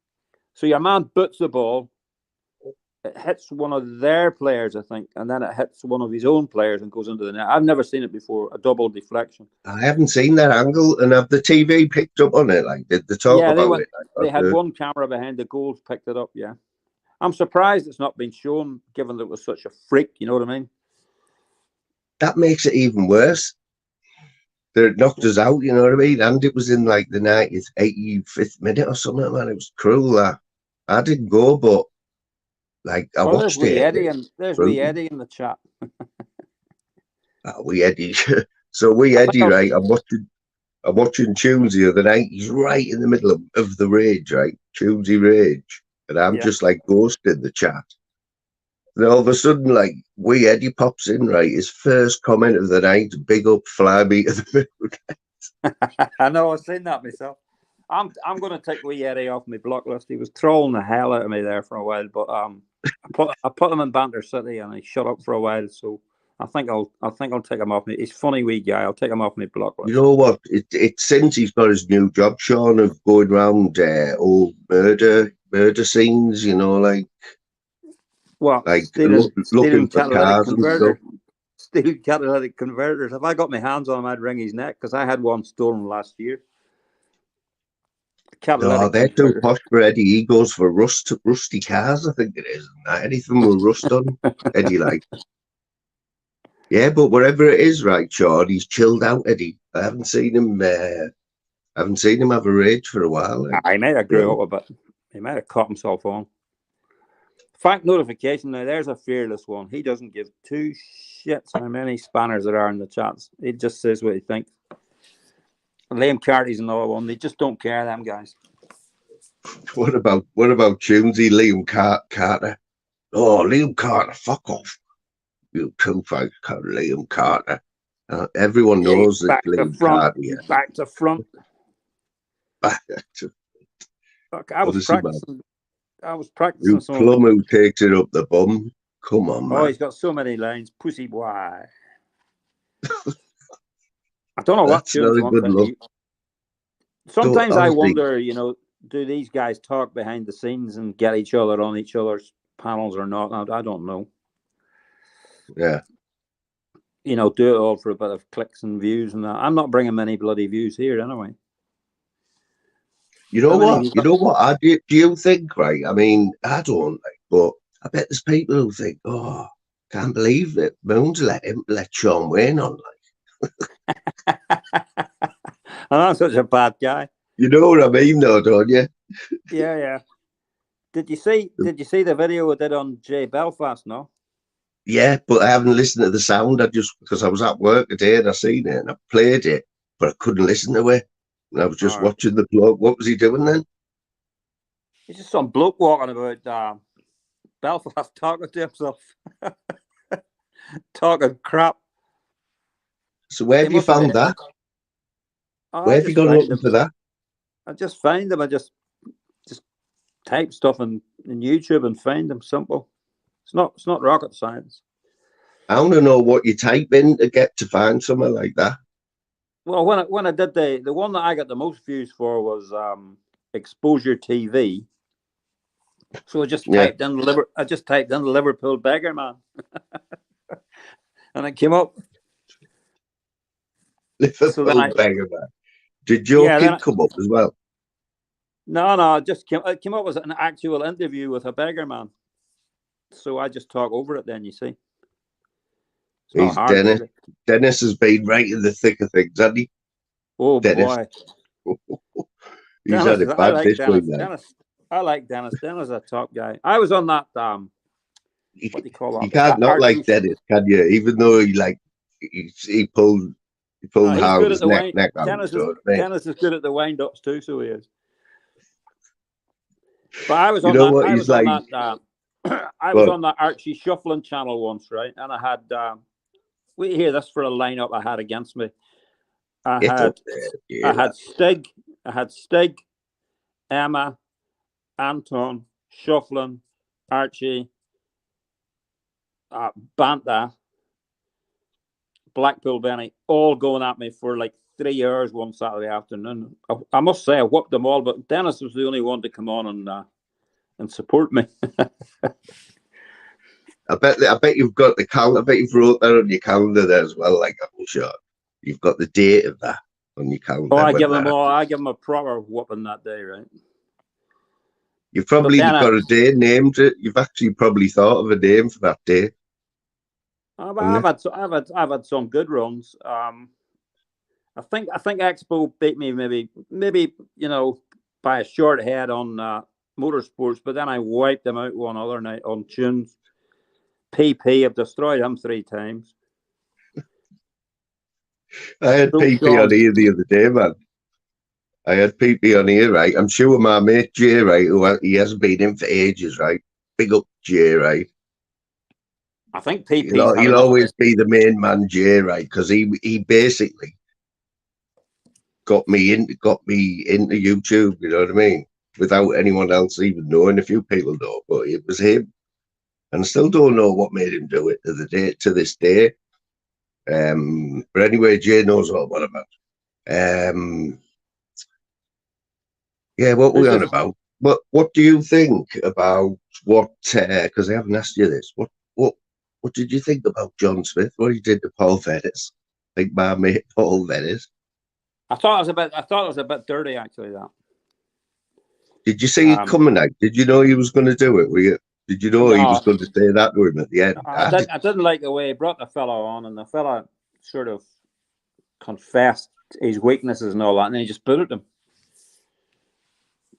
So your man butts the ball. It hits one of their players, I think, and then it hits one of his own players and goes into the net. I've never seen it before, a double deflection. I haven't seen that angle, and have the TV picked up on it? Like, did they talk about it? They had one camera behind the goals, picked it up, yeah. I'm surprised it's not been shown, given that it was such a freak, you know what I mean? That makes it even worse. They knocked us out, you know what I mean? And it was in like the 90th, 85th minute or something, man. It was cruel. I didn't go, but like I watched it. There's wee Eddie in the chat. Wee Eddie. So wee Eddie, right? I'm watching Tunes the other night. He's right in the middle of the rage, right? Tunesy rage. And I'm just like ghosting the chat. And all of a sudden, like, wee Eddie pops in, right? His first comment of the night, big up, fly me to the middle. I know, I've seen that myself. I'm going to take wee Eddie off my block list. He was trolling the hell out of me there for a while, but I put him in Banter City and he shut up for a while. So I think I'll take him off me. He's a funny wee guy. I'll take him off my block list. You know what? It's since he's got his new job, Sean, of going around old murder scenes. You know, like like looking for cars and stuff. Stealing catalytic converters. If I got my hands on him, I'd wring his neck because I had one stolen last year. No, they're too posh for Eddie. He goes for rusty cars, I think it is. Anything with rust on, Eddie like. Yeah, but wherever it is, right, Sean, he's chilled out, Eddie. I haven't seen him have a rage for a while. He might have grew up a bit. He might have caught himself on. Fact notification, now there's a fearless one. He doesn't give two shits how many spanners there are in the chats. He just says what he thinks. Liam Carty's another one. They just don't care, them guys. What about Tunesy, Liam Carter? Oh, Liam Carter, fuck off. You two-faced Liam Carter. Everyone knows that Liam Carter. Yeah. Back to front. Back to. Look, I was practicing. You plum who takes it up the bum. Come on, man. Oh, he's got so many lines. Pussy boy. I don't know what tunes want. Sometimes I wonder, you know, do these guys talk behind the scenes and get each other on each other's panels or not? I don't know. Yeah. You know, do it all for a bit of clicks and views and that. I'm not bringing many bloody views here anyway. You know what? Do you think, right? I mean, I don't, but I bet there's people who think, oh, can't believe it. Moon's let Sean Wayne on, like. I'm not such a bad guy. You know what I mean, though, don't you? Yeah. Did you see the video I did on Jay Belfast? No. Yeah, but I haven't listened to the sound. Because I was at work today and I seen it and I played it, but I couldn't listen to it. And I was just watching the bloke. What was he doing then? He's just some bloke walking about Belfast talking to himself. talking crap. So where have He you must have found been. that? Oh, Where I have you just gone find looking them. for that? I just find them. I just type stuff in YouTube and find them. Simple. It's not rocket science. I want to know what you type in to get to find something like that. Well, when I did the one that I got the most views for was Exposure TV. So I just Yeah. typed in the Liverpool beggar man, and it came up. Liverpool then beggar man. Did your Yeah, then kid come up as well? no, it came up as an actual interview with a beggar man. So I just talk over it. Then you see, it's not He's hard, Dennis. really. Dennis has been right in the thick of things, hasn't he? Oh Dennis. boy, He's Dennis, had it I bad like this Dennis. week, man. I like Dennis. Dennis is a top guy. I was on that what do you call that? You can't That not like Archie- Dennis, can you? Even though he pulled he's good at Howard's the wind. neck out. Dennis You know what I mean? is good at the wind ups too, so he is. But I was You on know that. what I he's was on like? that. I was Well, on that Archie Shuffling channel once, right? And I had. Wait, hear this for a lineup I had against me. I it's had up there. Yeah, Stig, Emma, Anton, Shufflin, Archie, Banta, Blackpool Benny, all going at me for like 3 hours one Saturday afternoon. I must say I whooped them all, but Dennis was the only one to come on and support me. I bet you've got the calendar. I bet you've wrote that on your calendar there as well. Like I'm sure you've got the date of that on your calendar. I give them a proper whooping that day, right? You've probably got a day named it. You've actually probably thought of a name for that day. I've had some good runs. I think Expo beat me maybe by a short head on Motorsports, but then I wiped them out one other night on Tunes. PP, I've destroyed him 3 times. I had PP on here the other day, man. I had PP on here, right? I'm sure my mate Jay, right, he hasn't been in for ages, right? Big up Jay, right? I think PP. He'll always be the main man, Jay, right? Because he basically got me into YouTube. You know what I mean? Without anyone else even knowing. A few people know, but it was him, and I still don't know what made him do it to this day. But anyway, Jay knows all what about. Yeah, what we're on about. What do you think about what? Because I haven't asked you this. What did you think about John Smith? What he did to Paul Vettis? Like my mate Paul Vettis. I thought it was a bit dirty, actually. That. Did you see it coming out? Did you know he was going to do it? Did you know he was going to say that to him at the end? I didn't like the way he brought the fellow on, and the fellow sort of confessed his weaknesses and all that, and then he just booted him.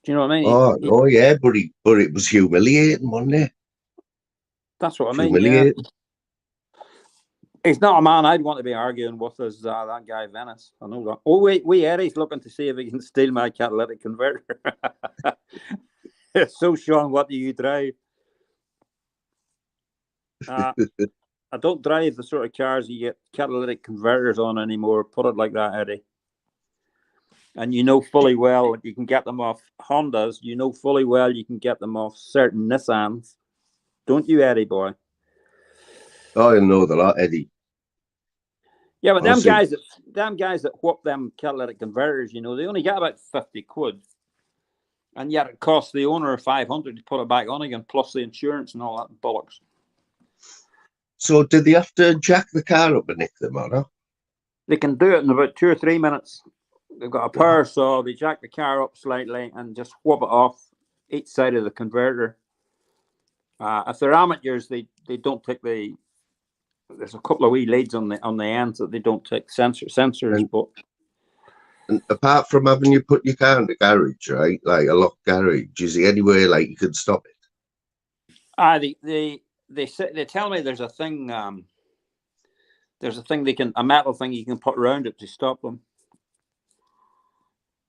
Do you know what I mean? Yeah, but it was humiliating, wasn't it? That's what I mean. Yeah. He's not a man I'd want to be arguing with as that guy Venice. I know that. Oh wait, Eddie's looking to see if he can steal my catalytic converter. So Sean, what do you drive? I don't drive the sort of cars you get catalytic converters on anymore. Put it like that, Eddie. And you know fully well you can get them off Hondas. You know fully well you can get them off certain Nissans. Don't you, Eddie boy? Oh, I know that, Eddie. Yeah, but them guys that whoop them catalytic converters, they only get about 50 quid. And yet it costs the owner 500 to put it back on again, plus the insurance and all that bollocks. So did they have to jack the car up and nick them on, huh? They can do it in about 2 or 3 minutes. They've got a power saw, they jack the car up slightly and just whoop it off each side of the converter. If they're amateurs, they don't take there's a couple of wee leads on the ends that they don't take sensors, but and apart from having you put your car in the garage, right, like a locked garage, is there anywhere like you could stop it? They tell me there's a thing a metal thing you can put around it to stop them.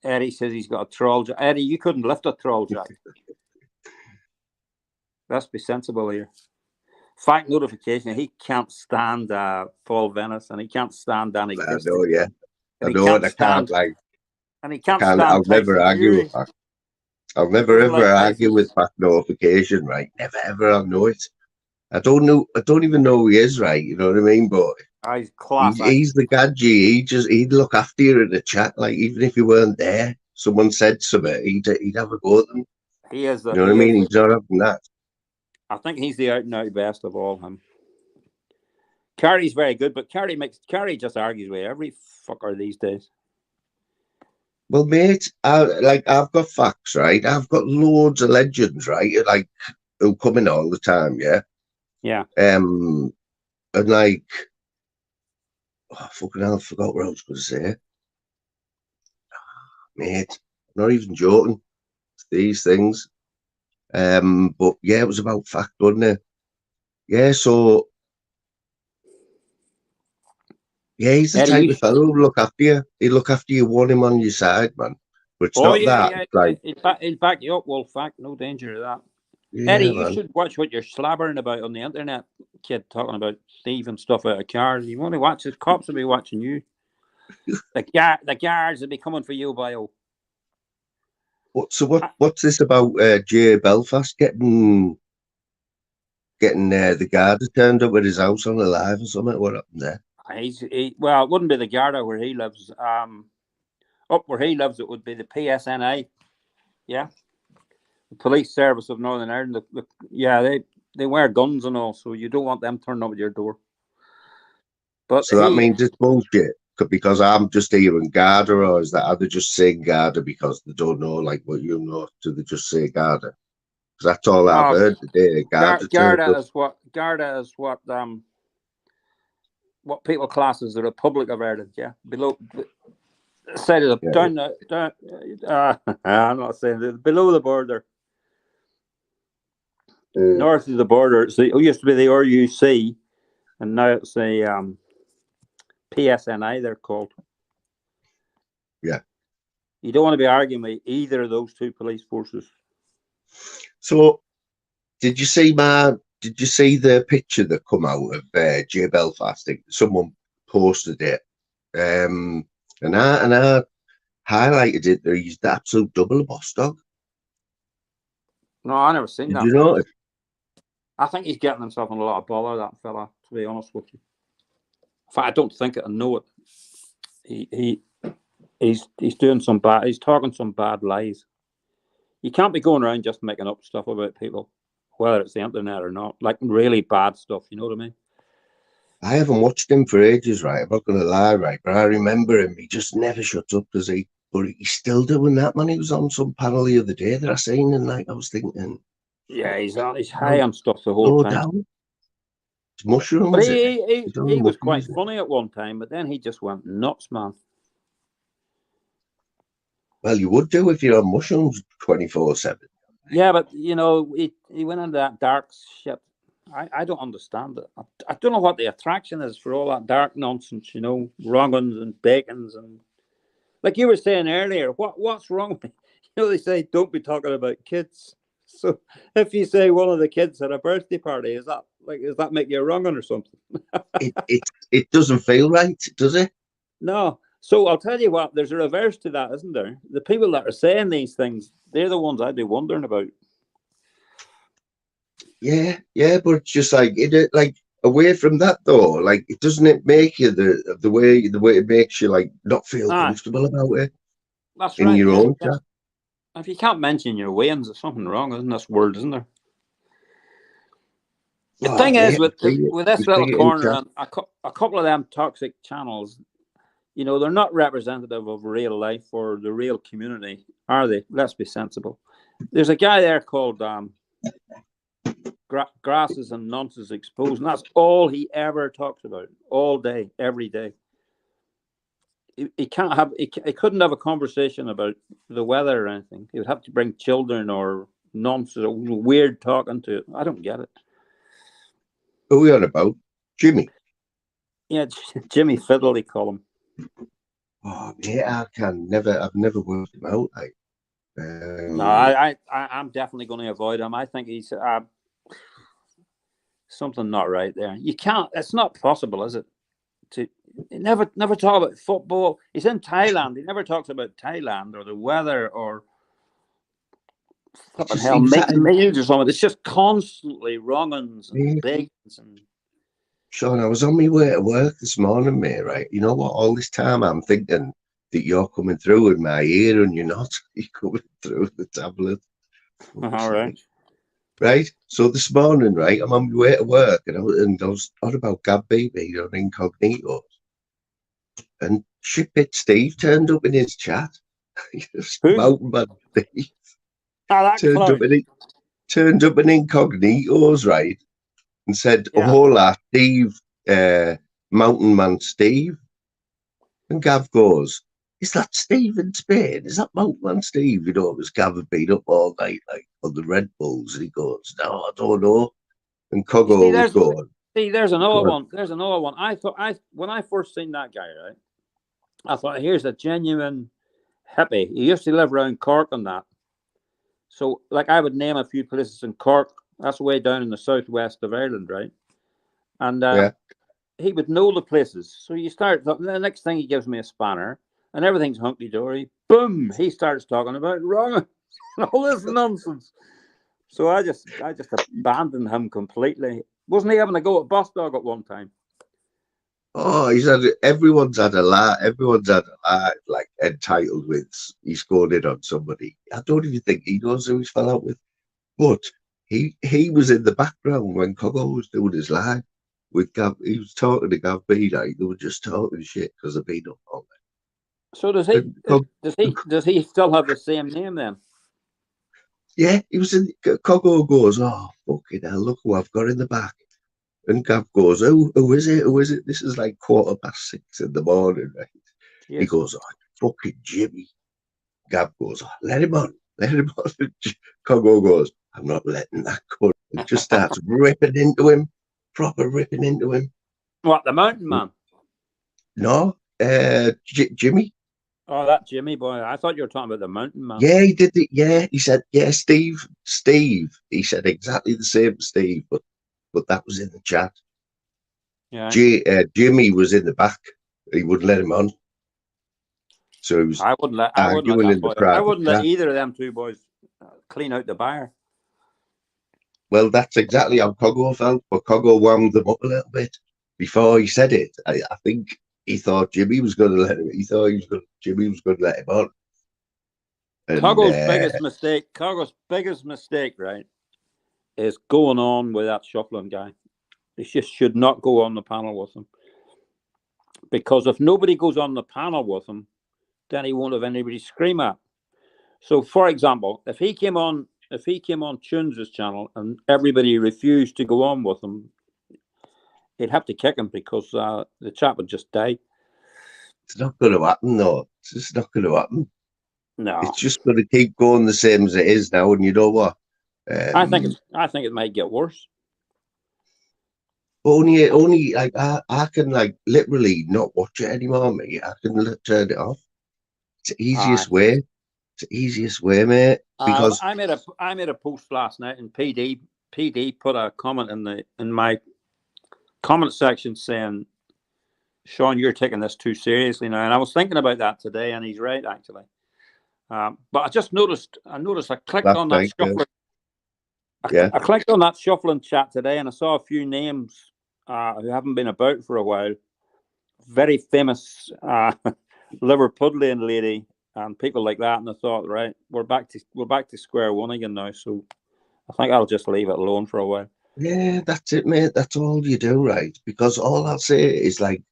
Eddie says he's got a troll jack. Eddie, you couldn't lift a troll jack. Let's be sensible here. Fact notification. He can't stand Paul Venice, and he can't stand Danny I Christie, know, yeah. I and he know, can't and I can't, stand, like, and he I can't can't, stand I'll never Tyson argue with Fury. that. I'll He never doesn't ever like argue Tyson. with fact notification, right? Never ever, I know it. I don't even know who he is, right? You know what I mean? But He's class. he's the gadget. He'd look after you in the chat, like even if you weren't there, someone said something, he'd have a go at them. He is. You know what I mean? He's not having that. I think he's the out and out best of all him. Carey's very good, but Carey just argues with every fucker these days. Well, mate, I've got facts, right? I've got loads of legends, right? Like who come in all the time, yeah. Yeah. And like, oh, fucking hell, I forgot what I was going to say. Mate, I'm not even joking. These things. But yeah, it was about fact, wasn't it? Yeah, so yeah, he's the Eddie, type of fellow who'll look after you. He'll look after you, want him on your side, man. But it's not that. It's like, he'll back you up, well, fact, no danger of that. yeah, Eddie, man. you should watch what you're slabbering about on the internet, kid, talking about thieving stuff out of cars. You want to watch it, cops will be watching you. The guards will be coming for you, bio. What's this about Jay Belfast getting the Garda turned up at his house on alive or something? What happened there? Well, it wouldn't be the Garda where he lives. Up where he lives, it would be the PSNI. Yeah, the Police Service of Northern Ireland. They wear guns and all, so you don't want them turning up at your door. But so that means it's bullshit because I'm just hearing Garda, or is that are they just saying Garda because they don't know like what you know? Do they just say Garda? Because that's all I've heard today. Garda is what people class as the Republic of Ireland. Yeah, below. Side of the down. I'm not saying below the border. North of the border, it used to be the RUC, and now it's the PSNI. They're called. Yeah. You don't want to be arguing with either of those two police forces. So, did you see the picture that come out of Jay Belfast? Someone posted it, and I highlighted it. That he's the absolute double boss dog. No, I never seen that. Did you know it? I think he's getting himself in a lot of bother, that fella, to be honest with you. In fact, I don't think it. I know it. He's doing some bad. He's talking some bad lies. You can't be going around just making up stuff about people, whether it's the internet or not. Like really bad stuff. You know what I mean? I haven't watched him for ages, right? I'm not going to lie, right? But I remember him. He just never shuts up, does he? But he's still doing that, man. He was on some panel the other day that I seen, and like I was thinking, yeah, he's high on stuff the whole time. Down. It's mushrooms. But he was quite funny at one time, but then he just went nuts, man. Well, you would do if you're on mushrooms 24/7. Yeah, but you know, he went into that dark shit. I don't understand it. I don't know what the attraction is for all that dark nonsense, you know, wrong'uns and bacons and like you were saying earlier, what's wrong with me? You know, they say don't be talking about kids. So if you say one of the kids had a birthday party, does that make you a wrong'un or something? it doesn't feel right, does it? No. So I'll tell you what, there's a reverse to that, isn't there? The people that are saying these things, they're the ones I'd be wondering about. Yeah, but it's just like like away from that though, like it doesn't make you the way it makes you like not feel comfortable about it. That's in right. Your own chat. If you can't mention your wins, there's something wrong in this world, isn't there? The thing is with this little corner and a couple of them toxic channels, you know, they're not representative of real life or the real community, are they? Let's be sensible. There's a guy there called Grasses and Nonsense Exposed, and that's all he ever talks about, all day, every day. He couldn't have a conversation about the weather or anything. He would have to bring children or nonsense, or weird talking to it. I don't get it. Who are we on about? Jimmy? Yeah, Jimmy Fiddle, they call him. Oh, yeah, I've never worked him out. No, I'm definitely going to avoid him. I think he's something not right there. You can't. It's not possible, is it? To never talk about football. He's in Thailand. He never talks about Thailand or the weather or flipping hell meals or something. It's just constantly wrongings and beggings and. Sean, I was on my way to work this morning, mate, right? You know what? All this time I'm thinking that you're coming through in my ear and you're not. You're coming through the tablet. All right. Right? So this morning, right, I'm on my way to work and I was on about Gab BB on Incognito. And shitbit Steve turned up in his chat. Mountain Man Steve. Oh, that turned up in Incognitos, right? And said, Yeah. hola, Steve, Mountain Man Steve. And Gav goes, is that Steve in Spain? Is that Mountain Man Steve? You know, because Gav had been up all night, like, on the Red Bulls. And he goes, no, I don't know. And Coggo was going. See, there's another one. There's another one. I thought, when I first seen that guy, right, I thought, here's a genuine hippie. He used to live around Cork and that. So, like, I would name a few places in Cork. That's way down in the southwest of Ireland, right? And he would know the places. So you start, the next thing he gives me a spanner and everything's hunky-dory. Boom! He starts talking about wrong and all this nonsense. So I just abandoned him completely. Wasn't he having a go at Boss Dog at one time? Oh, everyone's had a laugh. Everyone's had a laugh, like, entitled with he's going in on somebody. I don't even think he knows who he's fell out with. But he was in the background when Coggo was doing his live with Gav. He was talking to Gav B. Like, they were just talking shit because they've been up all night. So does he still have the same name then? Yeah, he was in. Coggo goes, oh fucking hell! Look who I've got in the back. And Gav goes, who is it? Who is it? This is like 6:15 in the morning, right? Yes. He goes, oh, fucking Jimmy. Gav goes, oh, let him on. Coggo goes, I'm not letting that go. It just starts ripping into him, proper ripping into him. What, the Mountain Man? No, Jimmy. Oh, that Jimmy boy. I thought you were talking about the Mountain Man. Yeah, he did it. Yeah, he said, yeah, Steve. He said exactly the same, Steve, but that was in the chat. Yeah. Jimmy was in the back. He wouldn't let him on. So he was I wouldn't let either of them two boys clean out the bar. Well, that's exactly how Coggo felt, but Coggo wound them up a little bit before he said it. I think he thought Jimmy was going to let him. He thought Jimmy was going to let him on. Coggo's biggest mistake, right, is going on with that shuffling guy. He just should not go on the panel with him. Because if nobody goes on the panel with him, then he won't have anybody to scream at. So, for example, if he came on Tunes' channel and everybody refused to go on with him, he'd have to kick him because the chat would just die. It's not going to happen, though. It's just not going to happen. No, it's just going to keep going the same as it is now. And you know what? I think it might get worse. Only like I can like literally not watch it anymore, mate. I can turn it off. It's the easiest way. It's the easiest way, mate. Because I made a post last night, and PD put a comment in my comment section saying, "Sean, you're taking this too seriously now." And I was thinking about that today, and he's right actually. But I just noticed. I clicked on that shuffling. I clicked on that shuffling chat today, and I saw a few names who haven't been about for a while. Very famous Liverpudlian lady and people like that. And I thought, right, we're back to square one again now. So I think I'll just leave it alone for a while. Yeah, that's it, mate. That's all you do, right? Because all I'll say is like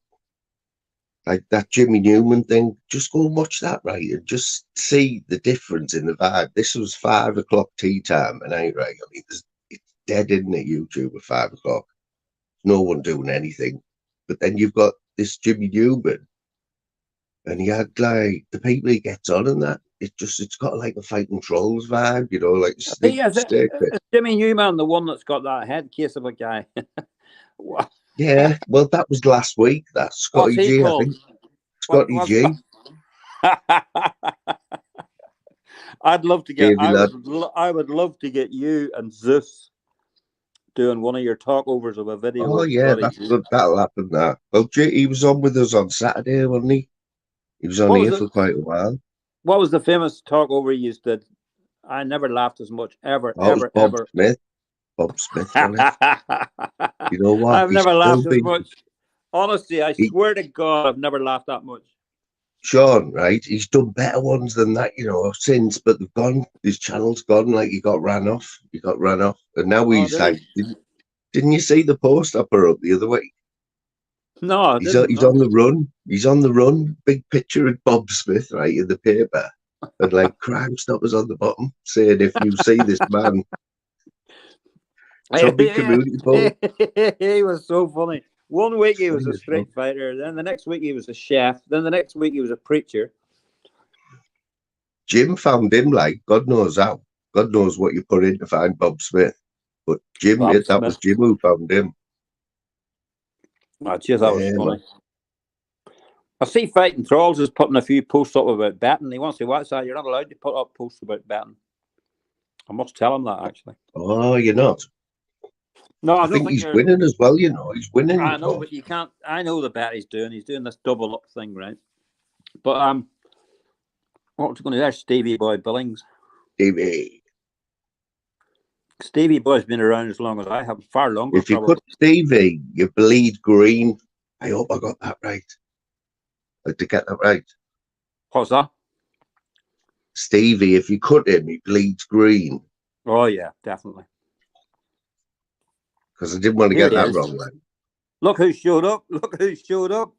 that Jimmy Newman thing. Just go and watch that, right, and just see the difference in the vibe. This was 5 o'clock tea time, and right. I mean, it's dead, isn't it? YouTube at 5 o'clock. No one doing anything. But then you've got this Jimmy Newman, and he had like the people he gets on and that. It's got like a Fighting Trolls vibe, you know, like is Jimmy Newman the one that's got that head case of a guy? Yeah, well, that was last week. That's Scotty G, I think. Scotty G. I'd love to get. I would love to get you and Zeus doing one of your talkovers of a video. Oh of yeah, bloody that's June. good. That'll happen. That. Well, he was on with us on Saturday, wasn't he? He was on What was here it? for quite a while. What was the famous talkover you did? I never laughed as much ever, That was ever, Bob ever. Smith. Bob Smith on it. You know what? I've He's never still laughed as been much. Honestly, I he, swear to God, I've never laughed that much. Sean, right? He's done better ones than that, since, but they've gone. His channel's gone. Like he got ran off. And now Oh, he's did like, he? didn't you see the post I put up the other week? No, I He's didn't he's know. on the run. He's on the run. Big picture of Bob Smith, right, in the paper, and like Crime Stoppers on the bottom, saying, "If you see this man, Tommy Community Post." He was so funny. One week he was Funny a as well. street fighter, then the next week he was a chef, then the next week he was a preacher. Jim found him, like God knows how. God knows what you put in to find Bob Smith, but Jim, Bob that was Smith. Jim who found him. Oh, geez, that was Yeah, funny. I see Fighting Trolls is putting a few posts up about betting. He wants to watch that. You're not allowed to put up posts about betting. I must tell him that, actually. Oh, you're not. No, I I don't think think he's you're. winning as well. He's winning. I know, but you can't. I know the bet he's doing. He's doing this double up thing, right? But what was going to? There's Stevie Boy Billings. Stevie Boy's been around as long as I have, far longer. If you probably. put Stevie, you bleed green. I hope I got that right. To get that right. What's that? Stevie, if you cut him, he bleeds green. Oh yeah, definitely. Because I didn't want to Here get he that is. wrong. Like. Look who showed up! Look who showed up!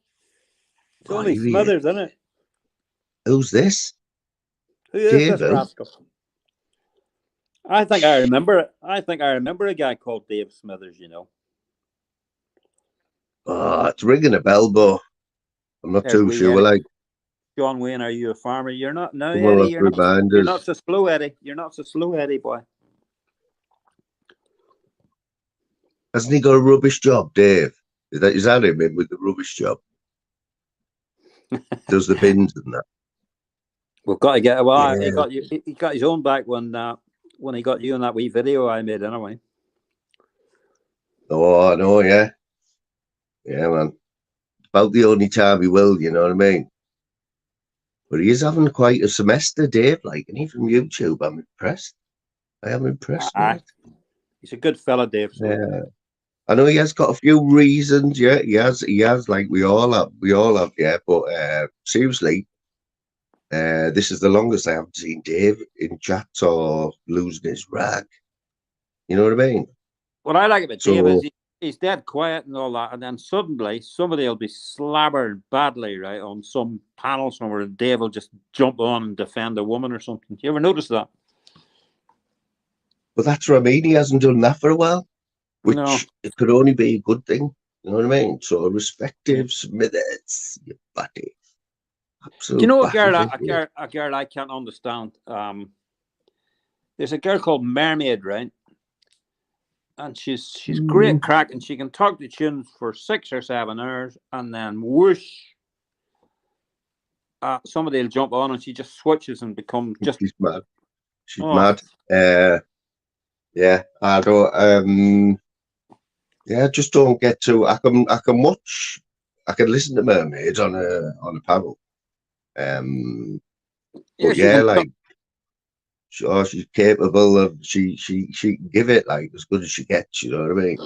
It's only here he Smithers, isn't it? Who's this? Who is David? this rascal? I think I remember it. I think I remember a guy called Dave Smithers. You know. Oh, it's ringing a bell, but I'm not There's too wee sure. Eddie. Like, John Wayne, are you a farmer? You're not. No, come on, Eddie. You're not. You're reminders. not so slow, Eddie. You're not so slow, Eddie boy. Hasn't he got a rubbish job, Dave? Is that him in with the rubbish job? Does the bins and that? We've got to get. Well, Yeah. he got you. He got his own back when he got you in that wee video I made. Anyway. Oh, I know, yeah. Yeah, man. About the only time he will, you know what I mean? But he is having quite a semester, Dave. Like, and even YouTube, I'm impressed. I am impressed. He's a good fella, Dave. So. Yeah. I know he has got a few reasons. Yeah, he has. Like we all have. Yeah. But seriously, this is the longest I haven't seen Dave in chats or losing his rag. You know what I mean? What I like about Dave is he's dead quiet and all that, and then suddenly somebody will be slabbered badly, right, on some panel somewhere, and Dave will just jump on and defend a woman or something. You ever notice that? But that's what I mean. He hasn't done that for a while, which it could only be a good thing. You know what I mean? So respective Smithers, you batty. Absolute. Do you know a girl I can't understand? There's a girl called Mermaid, right? And she's great crack, and she can talk to tunes for 6 or 7 hours, and then whoosh, somebody will jump on, and she just switches and becomes just. She's mad. She's mad. Yeah, I don't. Yeah, I just don't get to. I can watch. I can listen to Mermaids on a panel. But yeah, like. She's capable of. She can give it like as good as she gets. You know what I mean?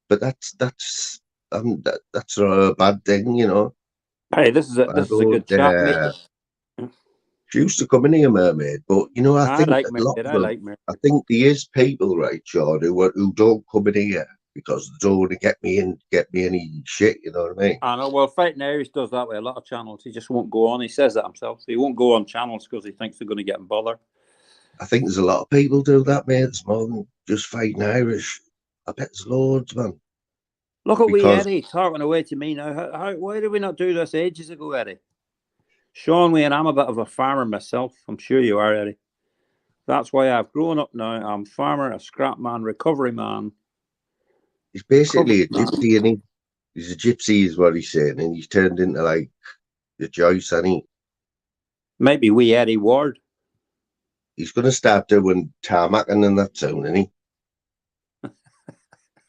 But that's not a bad thing, you know. Hey, this is a good chat, mate. She used to come in here, Mermaid, but you know, I think like Mermaid. I think there is people, right, Sean, who don't come in here because they don't want to get me any shit. You know what I mean? I know. Well, Fighting Irish does that with a lot of channels. He just won't go on. He says that himself. He won't go on channels because he thinks they're going to get him bothered. I think there's a lot of people do that, mate. It's more than just Fighting Irish. I bet there's loads, man. Look at wee Eddie talking away to me now. Why did we not do this ages ago, Eddie? Sean Wayne, I'm a bit of a farmer myself. I'm sure you are, Eddie. That's why I've grown up now. I'm a farmer, a scrap man, recovery man. He's basically a gypsy, isn't he? He's a gypsy, is what he's saying, and he's turned into like the Joyce, hasn't he? Maybe wee Eddie Ward. He's going to start doing tarmacking and that soon, isn't he?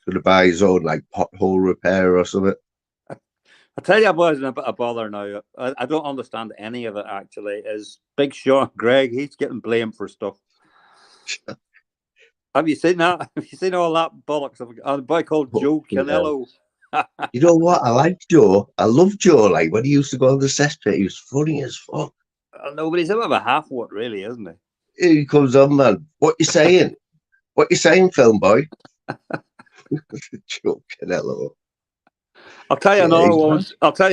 Gonna buy his own like pothole repair or something. I tell you, I was in a bit of bother now. I don't understand any of it actually. Is Big Sean Greg? He's getting blamed for stuff. Have you seen that? Have you seen all that bollocks of a boy called Joe Canello? You know what? I like Joe. I love Joe. Like when he used to go on the cesspit, he was funny as fuck. No, but he's a bit of a half-wit, really, isn't he? Here he comes on, man. What you saying? What you saying, film boy? Joe Canello. I'll tell you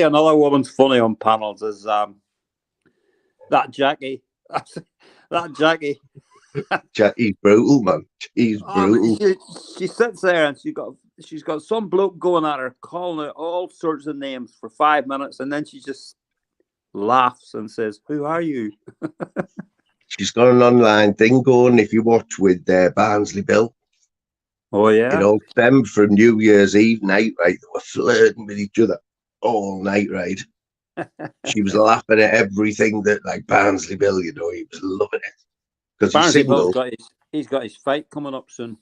another woman's funny on panels is that Jackie. That Jackie. Jackie's brutal, man. He's brutal. She sits there and she's got some bloke going at her, calling her all sorts of names for 5 minutes, and then she just laughs and says, "Who are you?" She's got an online thing going. If you watch with Barnsley Bill, oh yeah, you know them from New Year's Eve night, right? They were flirting with each other all night, right? She was laughing at everything that like Barnsley Bill, you know, he was loving it. Because he's got his fight coming up soon.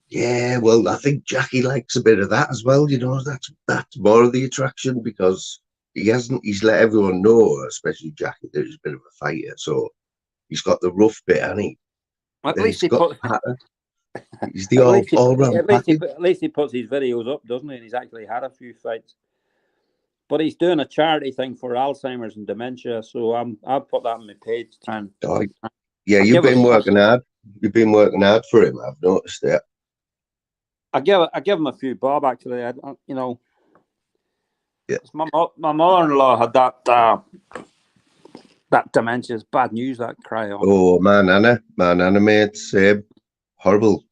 Yeah, well, I think Jackie likes a bit of that as well. You know, that's more of the attraction because he's let everyone know, especially Jackie, that he's a bit of a fighter. So he's got the rough bit, hasn't he? At least he's the all-round package. At least he puts his videos up, doesn't he? And he's actually had a few fights. But he's doing a charity thing for Alzheimer's and dementia, so I'll put that on my page. Yeah, you've been working hard. You've been working hard for him. I've noticed that. I give him a few bob actually. Yeah. My mother-in-law had that dementia. It's bad news. That cry on. Oh, my nana, mate, same. Horrible.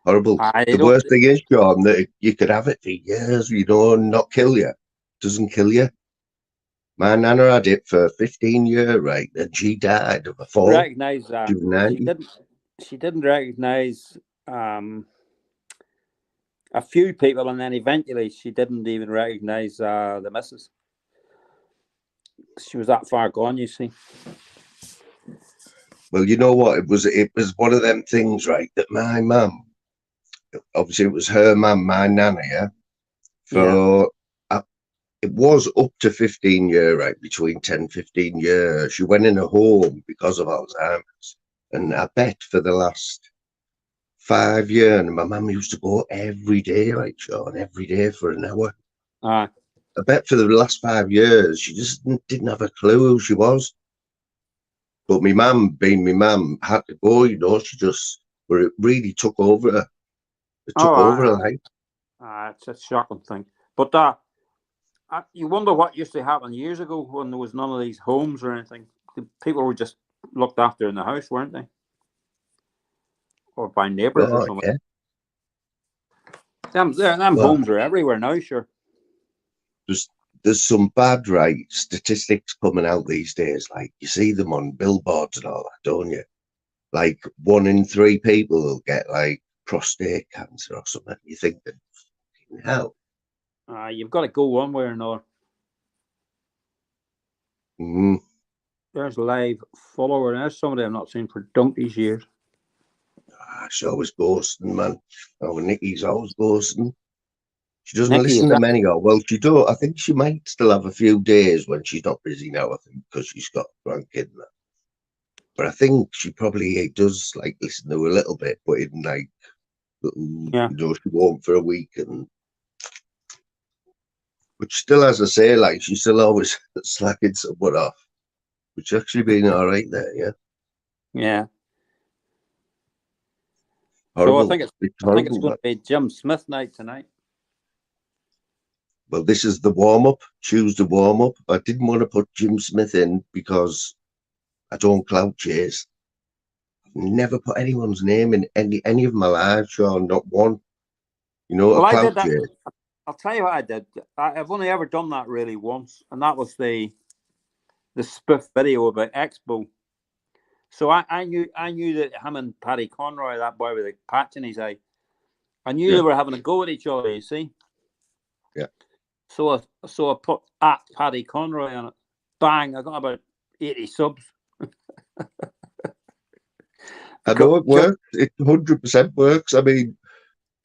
The worst thing is, John, that you could have it for years, you know, and not kill you. Doesn't kill you. My nana had it for 15 years, right? And she died of a fall. Recognize that. She didn't recognize a few people, and then eventually she didn't even recognize the missus. She was that far gone, you see. Well, you know what? It was one of them things, right? That my mum, obviously it was her mum, my nana, yeah. It was up to 15 years, right? Between 10, 15 years. She went in a home because of Alzheimer's. And I bet for the last 5 years, and my mum used to go every day, right, Sean, every day for an hour. I bet for the last 5 years, she just didn't have a clue who she was. But my mum, being my mum, had to go, you know, where it really took over her. It took over her life. It's a shocking thing. But you wonder what used to happen years ago when there was none of these homes or anything. The people were just looked after in the house, weren't they? Or by neighbours or something. Yeah. Them homes are everywhere now, sure. There's some bad statistics coming out these days. Like you see them on billboards and all that, don't you? Like 1 in 3 people will get like prostate cancer or something. You think that hell. You've got to go one way or another. Mm-hmm. There's live follower. There's somebody I've not seen for donkey's years. She's always ghosting, man. Oh, Nikki's always ghosting. She doesn't listen to many. Well, she don't. I think she might still have a few days when she's not busy now. I think because she's got a grandkid now. But I think she probably does like listen to a little bit, but in like, you know, she won't for a week and. But still, as I say, like she's still always slacking someone off, which actually been all right there, yeah. Yeah. Horrible. So I think it's going to be Jim Smith night tonight. Well, this is the warm-up, Tuesday warm-up. I didn't want to put Jim Smith in because I don't clout chase. I've never put anyone's name in any of my lives, Sean, not one. You know, well, I did that. I'll tell you what I did. I've only ever done that really once, and that was the spoof video about Expo. So I knew that him and Paddy Conroy, that boy with the patch in his eye, I knew they were having a go at each other, you see. Yeah. So I put at Paddy Conroy on it. Bang! I got about 80 subs. I know it works. It 100% works. I mean,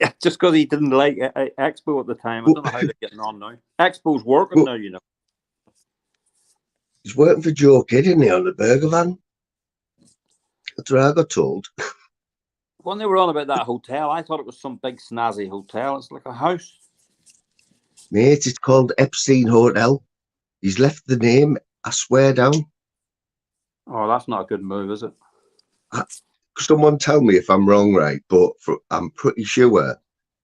Yeah, just because he didn't like Expo at the time. I don't know how they're getting on now. Expo's working now, you know. He's working for Joe Kidd, isn't he, on the burger van? That's what I got told. When they were on about that hotel, I thought it was some big snazzy hotel. It's like a house. Mate, it's called Epstein Hotel. He's left the name, I swear down. Oh, that's not a good move, is it? Someone tell me if I'm wrong, right? But I'm pretty sure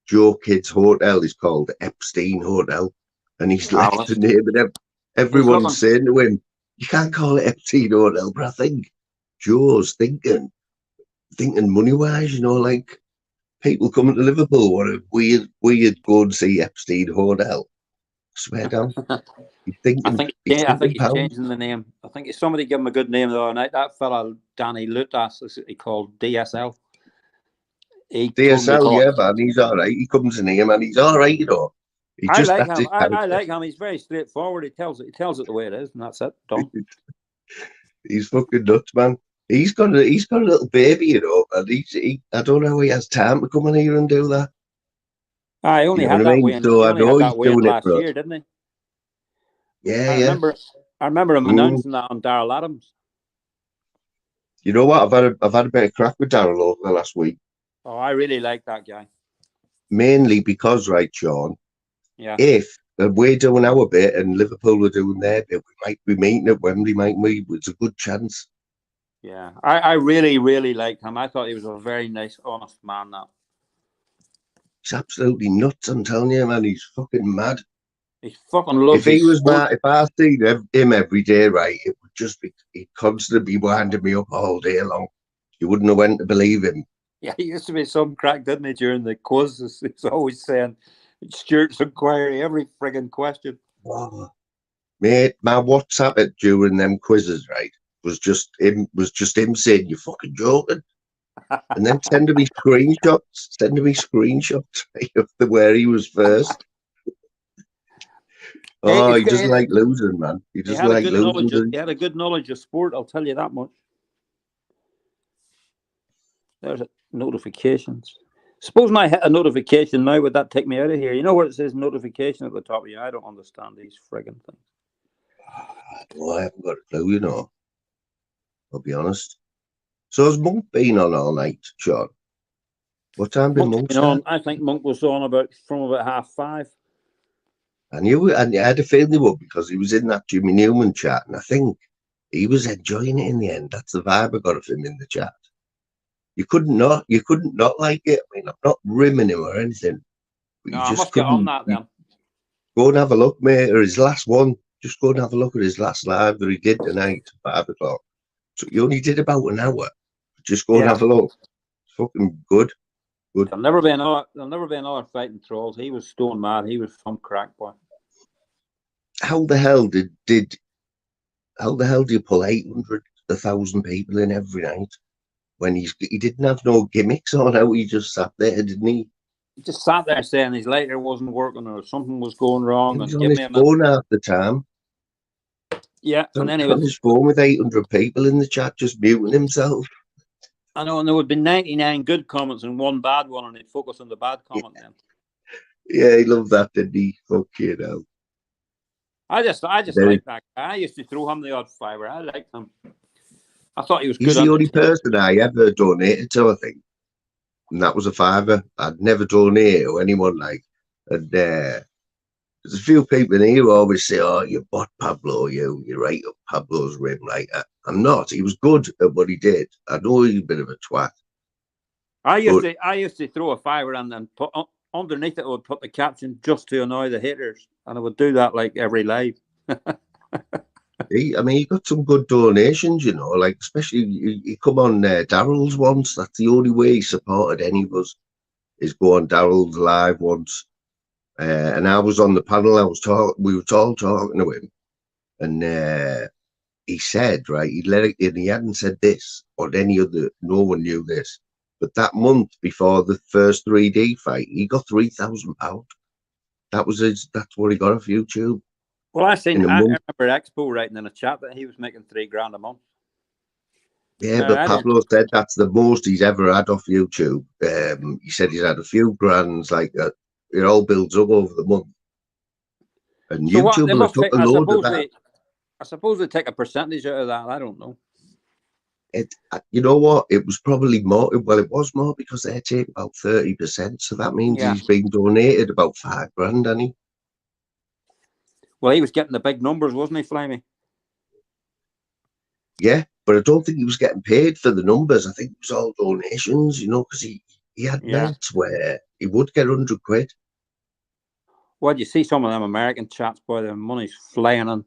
Joe Kidd's hotel is called Epstein Hotel. And he's left the name, and everyone's saying to him, you can't call it Epstein Hotel. But I think Joe's thinking money-wise, you know, like people coming to Liverpool want a weird go and see Epstein Hotel. Swear down. I think he's changing the name. I think somebody gave him a good name the other night. That fella, Danny Lutas, is he called DSL. DSL, yeah, man, he's all right. He comes in here, man, he's all right, you know. I like him. He's very straightforward. He tells it the way it is, and that's it. Done. He's fucking nuts, man. He's got a little baby, you know, and I don't know how he has time to come in here and do that. I only had that way. So I know he's doing it last year, didn't he? Yeah, I remember him announcing that on Daryl Adams. You know what? I've had a bit of crack with Daryl over the last week. Oh, I really like that guy. Mainly because, right, Sean. Yeah. If we're doing our bit and Liverpool are doing their bit, we might be meeting at Wembley, mightn't we? It's a good chance. Yeah, I really, really liked him. I thought he was a very nice, honest man. That he's absolutely nuts. I'm telling you, man. He's fucking mad. He fucking loves. If he was mad, if I seen him every day, right, it would just be he'd constantly be winding me up all day long. You wouldn't know when to believe him. Yeah, he used to be some crack, didn't he? During the quizzes, he's always saying Stuart's inquiry every frigging question. Oh, mate, my WhatsApp during them quizzes, right, was just him saying, "You're fucking joking," and then sending me screenshots right, of where he was first. Oh, he doesn't like losing, man. He doesn't like losing. He had a good knowledge of sport, I'll tell you that much. There's notifications. Suppose I hit a notification now, would that take me out of here? You know where it says notification at the top of you? I don't understand these frigging things. Oh, I haven't got a clue, you know. I'll be honest. So has Monk been on all night, Sean? What time did Monk start? I think Monk was on from about 5:30. I had a feeling he would because he was in that Jimmy Newman chat, and I think he was enjoying it in the end. That's the vibe I got of him in the chat. You couldn't not like it. I mean, I'm not rimming him or anything. But no, I must get on that then. Go and have a look, mate, or his last one. Just go and have a look at his last live that he did tonight at 5 o'clock. So he only did about an hour. Just go and have a look. It's fucking good. Good. There'll never be another fighting Trolls. He was stone mad. He was some crack boy. How the hell do you pull 800,000 people in every night when he didn't have no gimmicks on how he just sat there, didn't he? He just sat there saying his lighter wasn't working or something was going wrong. He was on his phone half the time. Yeah, and then he was on his phone with 800 people in the chat, just muting himself. I know, and there would be 99 good comments and one bad one, and he'd focus on the bad comment then. Yeah, he loved that, didn't he? Fuck you know. I just like that guy. I used to throw him the odd fiver. I liked him. I thought he was good. He's the only person I ever donated to, I think. And that was a fiver. I'd never donate to anyone like. And there's a few people in here who always say, "Oh, you bought Pablo, you're right up Pablo's rim." Like, I'm not. He was good at what he did. I know he's a bit of a twat. I used to throw a fiver and then put underneath it. I would put the caption "just to annoy the haters," and I would do that like every live. He got some good donations, you know, like especially he come on Daryl's once. That's the only way he supported any of us, is go on Daryl's live once. And I was on the panel. We were all talking to him, and he said, right, he hadn't said this or any other. No one knew this, but that month before the first 3D fight, he got £3,000. That's what he got off YouTube. Well, I remember Expo writing in a chat that he was making $3,000 a month. Yeah, but I didn't. Pablo said that's the most he's ever had off YouTube. He said he's had a few grands like that. It all builds up over the month. And So what YouTube they will have must took take? a load of that. I suppose they take a percentage out of that. I don't know. You know what? It was probably more. Well, it was more because they take about 30%. So that means Yeah. he's been donated about £5,000, hasn't he? Well, he was getting the big numbers, wasn't he, Flamey? Yeah, but I don't think he was getting paid for the numbers. I think it was all donations, because he had nights where he would get 100 quid. Well, you see some of them American chats, boy, their money's flying in.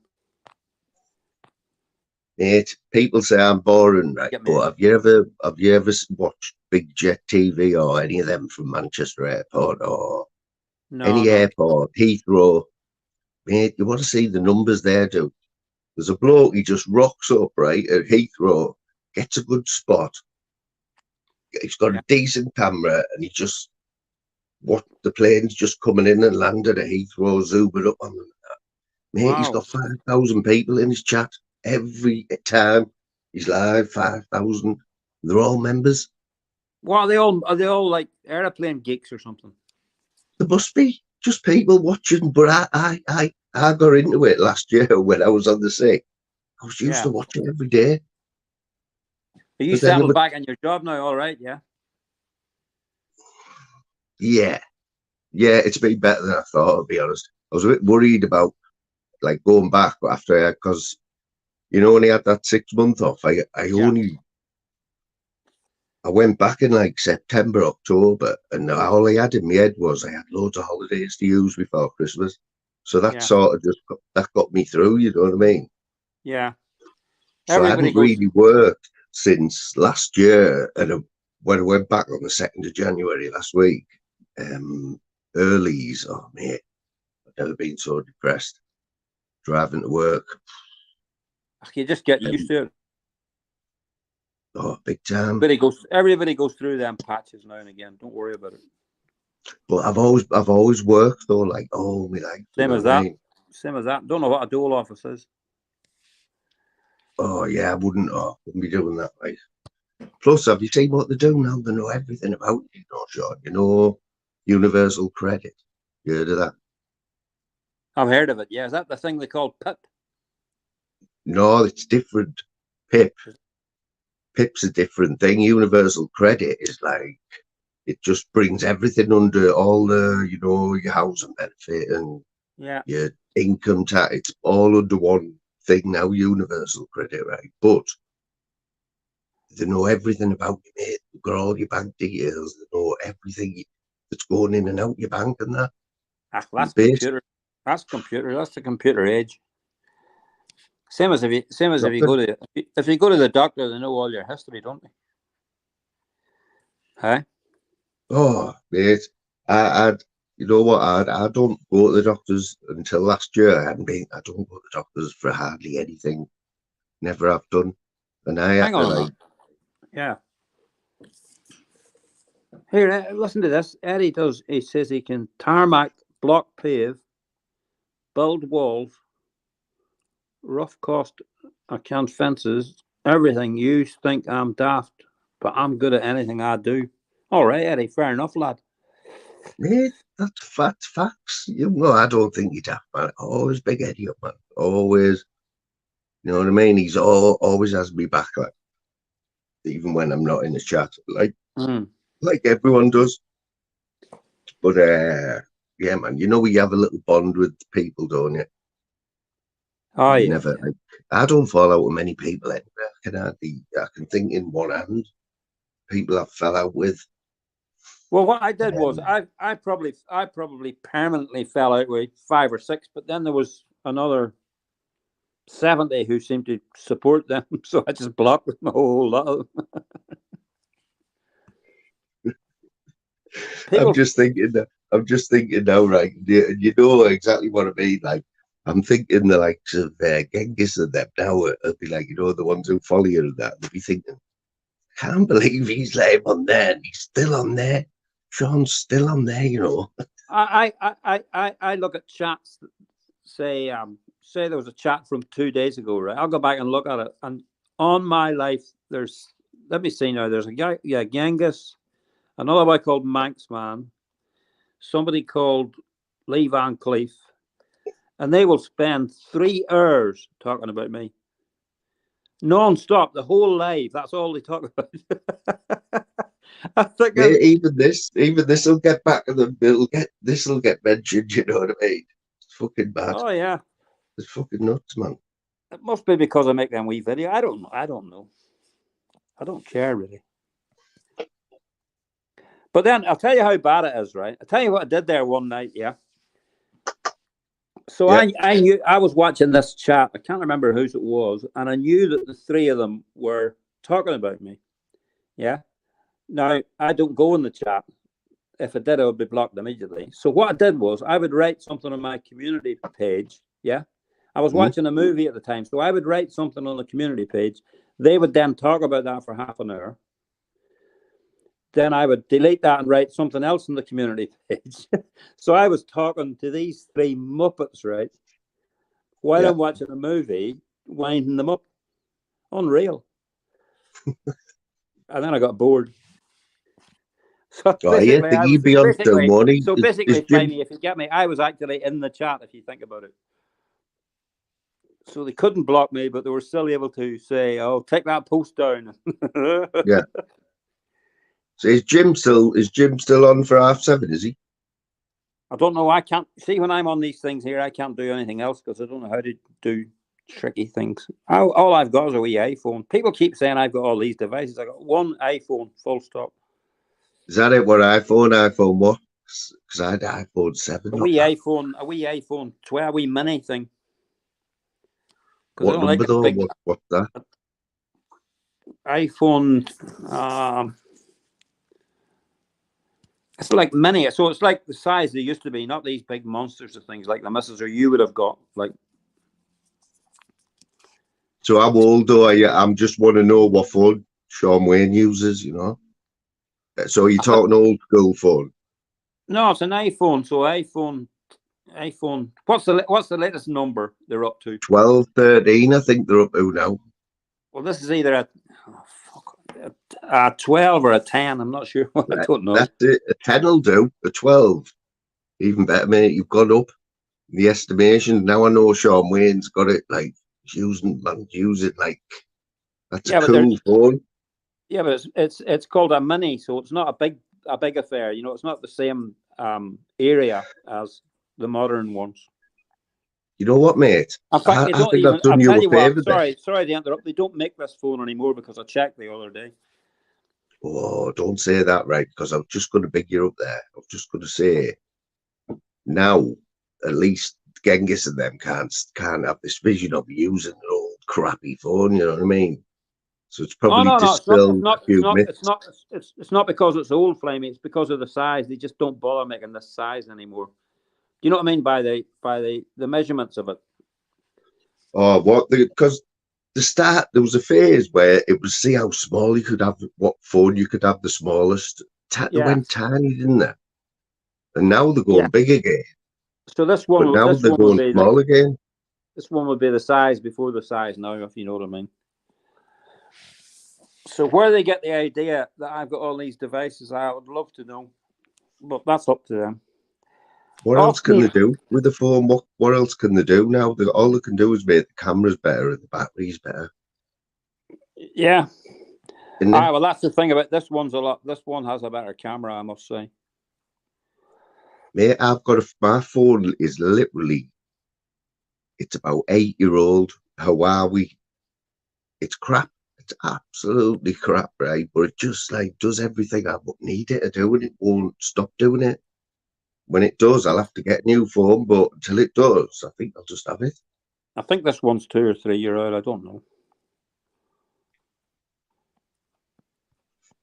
Mate, people say I'm boring, right? But have you ever watched Big Jet TV or any of them from Manchester Airport or any airport, Heathrow? Mate, you want to see the numbers there, dude? There's a bloke, he just rocks up, right, at Heathrow, gets a good spot. He's got a decent camera, and the plane's just coming in and landed at Heathrow, zooming up on them. Mate, he's got 5,000 people in his chat every time he's live. 5,000. They're all members. Well, are they all like airplane geeks or something? There must be just people watching. But I got into it last year when I was on the sick. I was used to watching every day. Are you settled back in your job now? All right, yeah. Yeah, it's been better than I thought. I'll be honest. I was a bit worried about like going back after, because when he had that 6 month off, I went back in like September, October, and all I had in my head was I had loads of holidays to use before Christmas. So that sort of that got me through, you know what I mean? Yeah. So I hadn't really worked since last year, and when I went back on the 2nd of January last week, earlies, oh mate, I've never been so depressed driving to work. You just get used to it. Oh, big time. Everybody goes through them patches now and again. Don't worry about it. But I've always worked though, like me, like same as that. Same as that. Don't know what a dole office is. Oh yeah, I wouldn't be doing that, right? Plus, have you seen what they do now? They know everything about you, Sean. Universal Credit. You heard of that? I've heard of it. Yeah, is that the thing they call PIP? No, it's different. PIP's a different thing. Universal Credit is like, it just brings everything under all the, your housing benefit and your income tax. It's all under one thing now, Universal Credit, right? But they know everything about you, mate. They've got all your bank details. They know everything that's going in and out your bank and that. That's computer. That's computer. That's the computer age. Same as if you go to the doctor, they know all your history, don't they? Huh? Oh, mate, I don't go to the doctors until last year. I don't go to the doctors for hardly anything. Never have done. And hang on. Yeah. Here, listen to this. Eddie he says he can tarmac, block pave, build walls, rough cost account fences, everything. You think I'm daft, but I'm good at anything I do. All right, Eddie, fair enough, lad. Mate, that's facts. I don't think you're daft, man. Always big Eddie up, man. Always. You know what I mean? He's always has me back, like, even when I'm not in the chat, like everyone does. But yeah, man, we have a little bond with people, don't you? Oh, yeah. Never. Like, I don't fall out with many people anywhere. I can think in one hand people I've fell out with. Well, what I did was I probably permanently fell out with 5 or 6, but then there was another 70 who seemed to support them, so I just blocked them a whole lot of them. I'm just thinking now, right? You know exactly what I mean. Like, I'm thinking the likes of Genghis and them now. It'll be like, the ones who follow you and that. They'll be thinking, can't believe he's let him on there. And he's still on there. Sean's still on there, I look at chats. Say there was a chat from 2 days ago, right? I'll go back and look at it, and on my life, let me see now. There's a guy, yeah, Genghis, another guy called Manxman, somebody called Lee Van Cleef, and they will spend 3 hours talking about me. Non-stop, the whole live. That's all they talk about. I think Even this will get back to them. This will get mentioned. You know what I mean? It's fucking bad. Oh yeah, It's fucking nuts, man. it must be because I make them wee video. I don't know. I don't care really. But then I'll tell you how bad it is, right? I'll tell you what I did there one night, yeah. So Yeah. I knew I was watching this chat. I can't remember whose it was, and I knew that the 3 of them were talking about me. Yeah. Now I don't go in the chat. If I did, I would be blocked immediately. So what I did was I would write something on my community page. Yeah. I was watching a movie at the time, so I would write something on the community page. They would then talk about that for half an hour. Then I would delete that and write something else on the community page. So I was talking to these 3 Muppets, right? While I'm watching a movie, winding them up. Unreal. And then I got bored. So basically, Flamey, if you get me, I was actually in the chat, if you think about it. So they couldn't block me, but they were still able to say, "Oh, take that post down." Yeah. So is Jim still on for 7:30? Is he? I don't know. I can't see when I'm on these things here. I can't do anything else because I don't know how to do tricky things. All I've got is a wee iPhone. People keep saying I've got all these devices. I got one iPhone. Full stop. Is that it? What iPhone what? Because I had iPhone 7. A wee iPhone 12, a wee mini thing. What number though? What's that? iPhone. It's like mini, so it's like the size they used to be, not these big monsters of things like the missus or you would have got. Like, so how old though are you? I'm just want to know what phone Sean Wayne uses. You know. So you're talking old school phone? No, it's an iPhone. So iPhone. What's the latest number they're up to? 12, 13. I think they're up to now. Well, this is either a 12 or a 10. I'm not sure. I don't know. That's it. A 10 will do. A 12, even better, mate. You've gone up in the estimation. Now I know Sean Wayne's got it. Like use it like that's a cool phone. Yeah, but it's called a mini, so it's not a big affair. You know, it's not the same area as the modern ones. You know what, mate? In fact, I think I've done you a favour. Sorry to interrupt. They don't make this phone anymore because I checked the other day. Oh, don't say that, right? Because I'm just going to big you up there. I'm just going to say now, at least Genghis and them can't have this vision of using an old crappy phone. You know what I mean? So it's probably distilled a few myths. It's not because it's old, Flamey. It's because of the size. They just don't bother making this size anymore. Do you know what I mean by the measurements of it? Oh, because the start there was a phase where it was see how small you could have, what phone you could have the smallest. They went tiny, didn't they? And now they're going big again. So this one, but now they're going small again. This one would be the size before the size now, if you know what I mean. So where they get the idea that I've got all these devices, I would love to know, but that's up to them. What else can they do with the phone? What else can they do now? All they can do is make the cameras better and the batteries better. Yeah. Well, that's the thing about this one's a lot. This one has a better camera, I must say. Mate, my phone is literally, it's about 8-year-old Huawei. It's crap. It's absolutely crap, right? But it just like does everything I would need it to do, and it won't stop doing it. When it does, I'll have to get a new phone, but until it does, I think I'll just have it. I think this one's 2 or 3 years old. I don't know.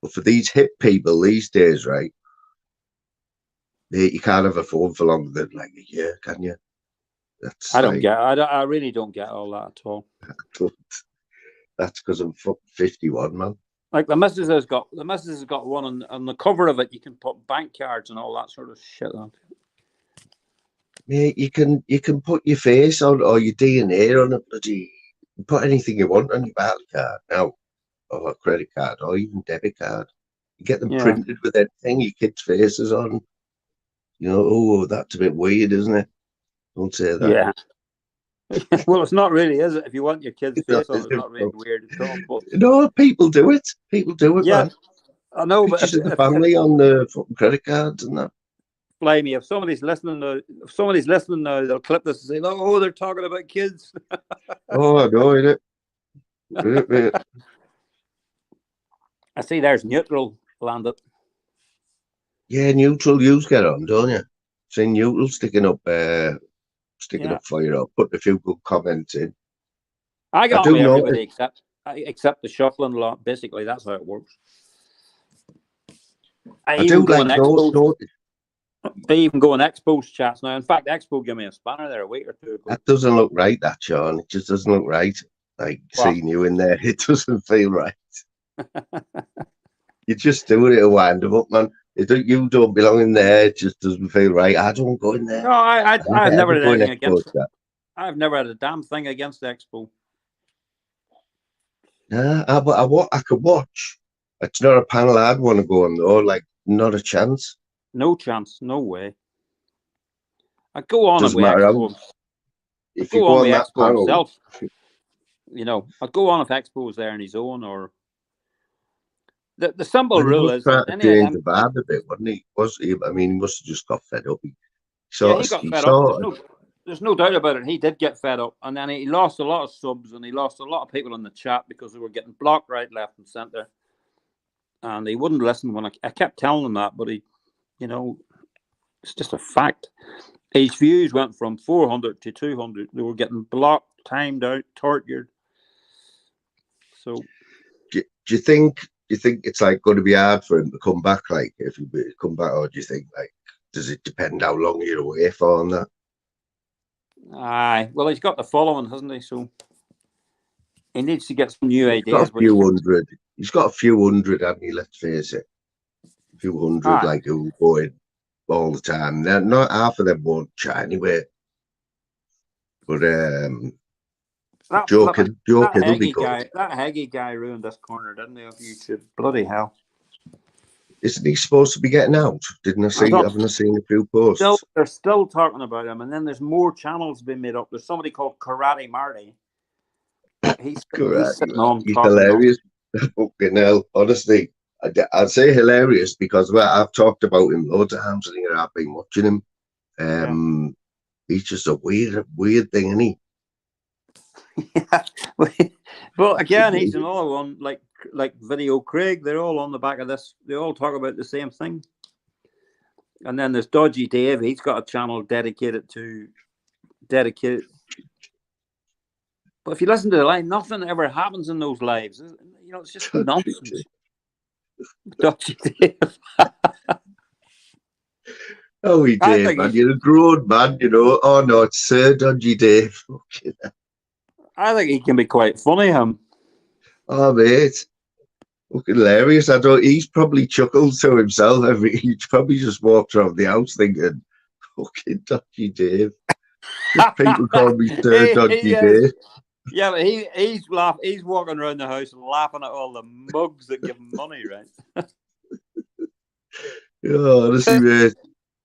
But for these hip people these days, right? You can't have a phone for longer than like a year, can you? I really don't get all that at all. That's because I'm 51, man. Like the missus has got one on the cover of it. You can put bank cards and all that sort of shit on. Mate, you can put your face on or your DNA on it. Bloody, put anything you want on your battle card now. or a credit card or even debit card. You get them Yeah. printed with that thing, your kids' faces on. You know, oh, that's a bit weird, isn't it? Don't say that. Yeah. Well, it's not really, is it? If you want your kid's It's not, face on, is it's it? not really weird at all. But No, people do it. People do it, yeah, man. I know, but Pictures of the if family on the fucking credit cards and that. blame me, if somebody's listening now, they'll clip this and say, "Oh, they're talking about kids." Oh, I know, innit? Wait, wait. I see. There's neutral landed. Yeah, neutral. You get on, don't you? See neutral sticking up fire up, putting a few good comments in. I got do on with know everybody except the shuffling lot. Basically, that's how it works. I do even go like in Expos. notice. I even go in Expos chats now. In fact, Expo gave me a spanner there a week or two ago. That doesn't look right, that, Sean. It just doesn't look right. Like seeing you in there, it doesn't feel right. You're just doing it to wind them up, man. You don't belong in there. It just doesn't feel right. I don't go in there. No, I've never had anything against that. I've never had a damn thing against Expo. Nah, I could watch. It's not a panel I'd want to go on though. Like, not a chance. No chance. No way. I go on Doesn't with matter Expo. if I you go go on on with that Expo panel. himself. You know, I'd go on if Expo was there on his own, or the simple rule is trying to any change of the them. vibe a bit, wasn't he? I mean, he must have just got fed up. He got fed up. There's no doubt about it. He did get fed up, and then he lost a lot of subs, and he lost a lot of people in the chat because they were getting blocked right, left, and centre. And he wouldn't listen when I kept telling him that, but he, you know, it's just a fact. His views went from 400 to 200. They were getting blocked, timed out, tortured. So, do you think it's like going to be hard for him to come back? Like, if he come back, or do you think like does it depend how long you're away for on that? aye, well, he's got the following, hasn't he? So he needs to get some new ideas. He's got a few hundred, hasn't he? Let's face it, a few hundred, like who go in all the time. They're not half of them won't chat anyway. But joking, it'll be good. That Heggie guy ruined this corner, didn't he? Of YouTube, bloody hell! Isn't he supposed to be getting out? Haven't I seen a few posts? They're still talking about him, and then there's more channels being made up. There's somebody called Karate Marty. He's sitting on. He's hilarious. Fucking hell, honestly, I'd say hilarious because I've talked about him loads of times, and I've been watching him. He's just a weird thing, isn't he? Yeah. Well, again, he's another one like Video Craig. They're all on the back of this. They all talk about the same thing. And then there's Dodgy Dave. He's got a channel dedicated. But if you listen to the live, nothing ever happens in those lives. You know, it's just nonsense. Dodgy Dave. Oh, Dave, man, you're a grown man, you know. Oh no, it's Sir Dodgy Dave. I think he can be quite funny, him. Oh, mate. Fucking hilarious. He's probably chuckled to himself he probably just walked around the house thinking, fucking Dodgy Dave. People call me Sir Dodgy Dave. Yeah, but he's walking around the house laughing at all the mugs that give him money, right? Yeah, honestly, mate.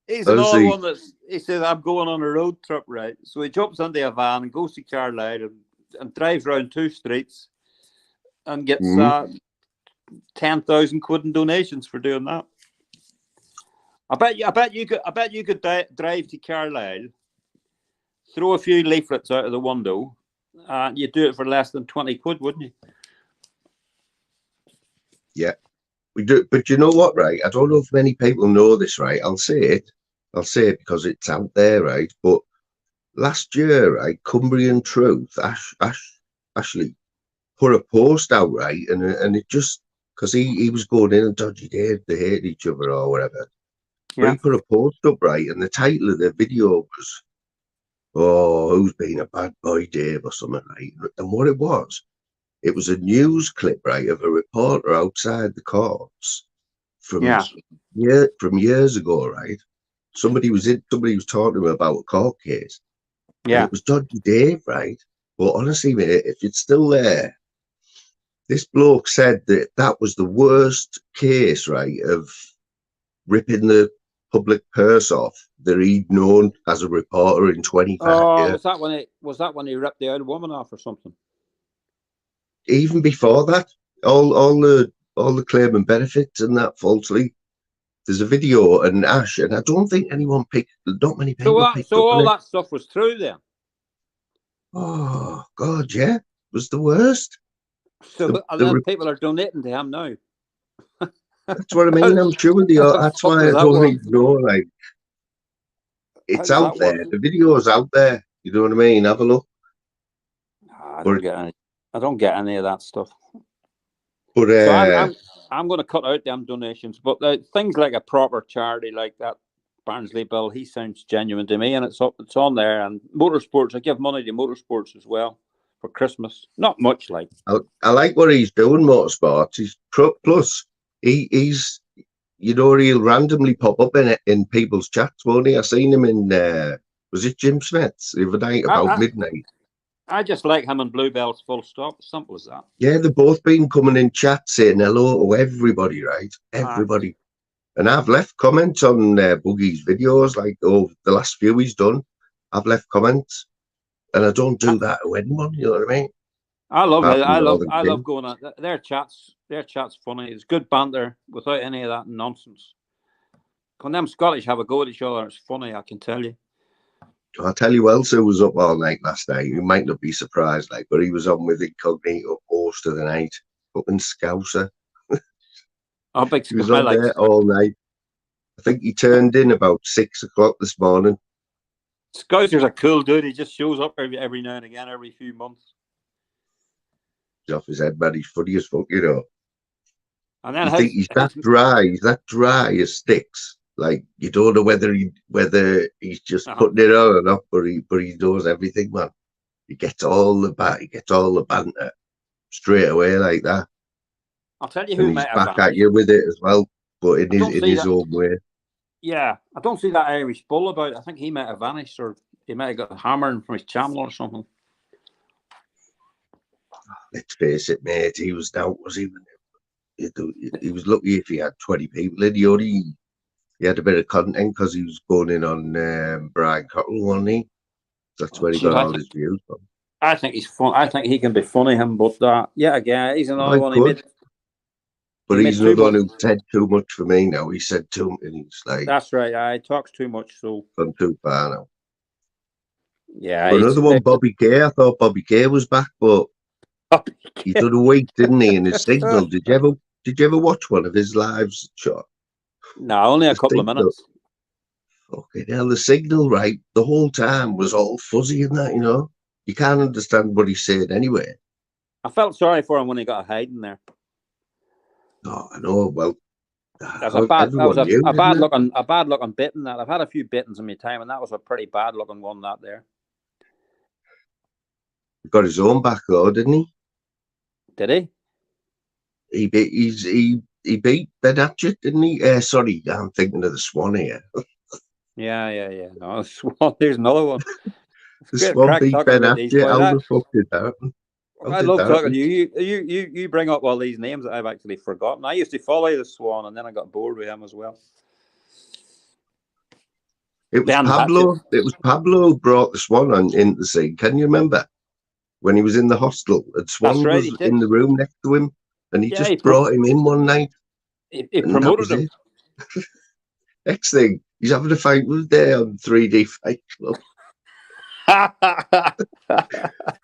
He's another one he says, I'm going on a road trip, right? So he jumps into a van and goes to Carlisle and drives around 2 streets and gets 10,000 quid in donations for doing that. I bet you could drive to Carlisle, throw a few leaflets out of the window, and you'd do it for less than 20 quid, wouldn't you? Yeah, we do. But you know what, right? I don't know if many people know this, right? I'll say it because it's out there, right? But last year, right, Cumbrian Truth, Ashley put a post out, right? And it just, because he was going in and Dodgy Dave, they hate each other or whatever. Yeah. But he put a post up, right? And the title of the video was, "Oh, who's been a bad boy, Dave," or something, right? And what it was a news clip, right, of a reporter outside the courts from years ago, right? Somebody was talking to him about a court case. Yeah, it was Dodgy Dave, right? But honestly, mate, if it's still there, this bloke said that that was the worst case, right, of ripping the public purse off that he'd known as a reporter in 25 Oh, years. was that when he ripped the old woman off or something? Even before that, all the claim and benefits and that falsely. There's a video and Ash, and I don't think not many people picked So up all on it. that stuff was true then. Oh God, yeah, it was the worst. So and then people are donating to him now. That's what I mean. I'm sure they are. That's why I don't even know. Like, it's out there. The video's out there. You know what I mean? Have a look. I don't get any of that stuff. But so I'm going to cut out them donations. But things like a proper charity like that Barnsley Bill, he sounds genuine to me, and it's on there. And motorsports, I give money to motorsports as well for Christmas. Not much, like. I like what he's doing, motorsports. He's plus he's he'll randomly pop up in people's chats, won't he? I seen him in was it Jim Smith's the other night about midnight. I just like him and Bluebells, full stop. Simple as that. Yeah, they've both been coming in chat saying hello to everybody, right? Everybody. And I've left comments on Boogie's videos, like the last few he's done. I've left comments, and I don't do that to anyone. You know what I mean? I love it. I love going on their chats. Their chat's funny. It's good banter without any of that nonsense. When them Scottish have a go at each other, it's funny. I can tell you. I'll tell you, Elsa was up all night last night. You might not be surprised, like, but he was on with Incognito most of the night, up in Scouser. He was on there all night. I think he turned in about 6 o'clock this morning. Scouser's a cool dude. He just shows up every now and again, every few months. He's off his head, man. He's funny as fuck, you know. And then he's that dry. He's that dry as sticks. Like, you don't know whether he's just putting it on or not, but he knows everything, man. He gets all the banter straight away like that. I'll tell you who he's back at you with it as well, but in his own way. Yeah, I don't see that Irish bull about. I think he might have vanished, or he might have got hammered from his channel or something. Let's face it, mate. He was out, was he? He was lucky if he had 20 people in. He had a bit of content because he was going in on Brian Cottrell, wasn't he? That's where he got all his views from. I think he's fun. I think he can be funny, him, but again, he's another one. But he's another one who said too much for me now. He said too much, and he's like, that's right. He talks too much, so gone too far now. Yeah. But another one, Bobby Kay. I thought Bobby Kay was back, but he done a week, didn't he? In his Signal. Did you ever watch one of his lives, Sean? No, only a couple of minutes. Okay, now the Signal, right? The whole time was all fuzzy and that, you know. You can't understand what he said anyway. I felt sorry for him when he got a hiding there. Oh, I know. Well, that was a bad looking bitten. That I've had a few bittens in my time, and that was a pretty bad looking one. That there. He got his own back though, didn't he? Did he? He beat Ben Hatchett, didn't he? Sorry, I'm thinking of the Swan here. Yeah. No, Swan. There's another one. The Swan beat Ben Hatchett. How the fuck did that happen? I love talking to you. You bring up all these names that I've actually forgotten. I used to follow the Swan, and then I got bored with him as well. It was Pablo. It was Pablo who brought the Swan into the scene. Can you remember when he was in the hostel and Swan was in the room next to him, and he just brought him in one night. He promoted him. Next thing, he's having a fight with there on 3D Fight Club.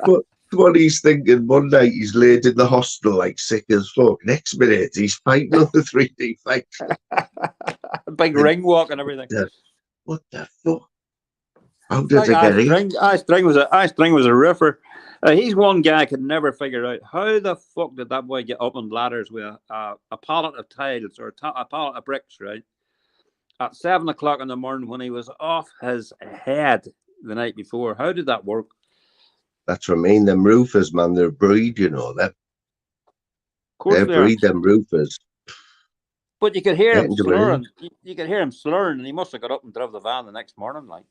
But what he's thinking, one night he's laid in the hostel like sick as fuck. Next minute he's fighting on the 3D Fight Club. Big ring walk and everything. What the fuck? How did they get in? Ice String was a ripper. He's one guy I could never figure out how the fuck did that boy get up on ladders with a pallet of tiles or a pallet of bricks, right? At 7 o'clock in the morning when he was off his head the night before. How did that work? That's what I mean. Them roofers, man, they're a breed, you know. They're breed, them roofers. But you could hear him slurring. You could hear him slurring, and he must have got up and drove the van the next morning, like.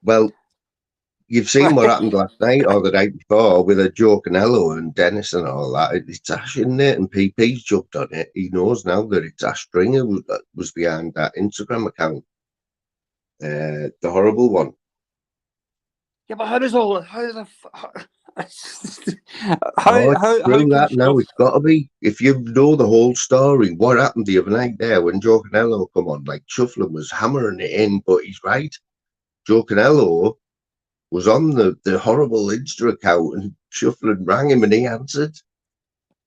Well, you've seen what happened last night or the night before with a Joe Canello and Dennis and all that. It's Ash, isn't it? And PP's jumped on it. He knows now that it's Ash Stringer who was behind that Instagram account. The horrible one. Yeah, but how does all how does a Through that now, it's got to be. If you know the whole story, what happened the other night there when Joe Canello come on, like Shufflin was hammering it in, but he's right. Joe Canello was on the horrible Insta account and Shufflin rang him and he answered.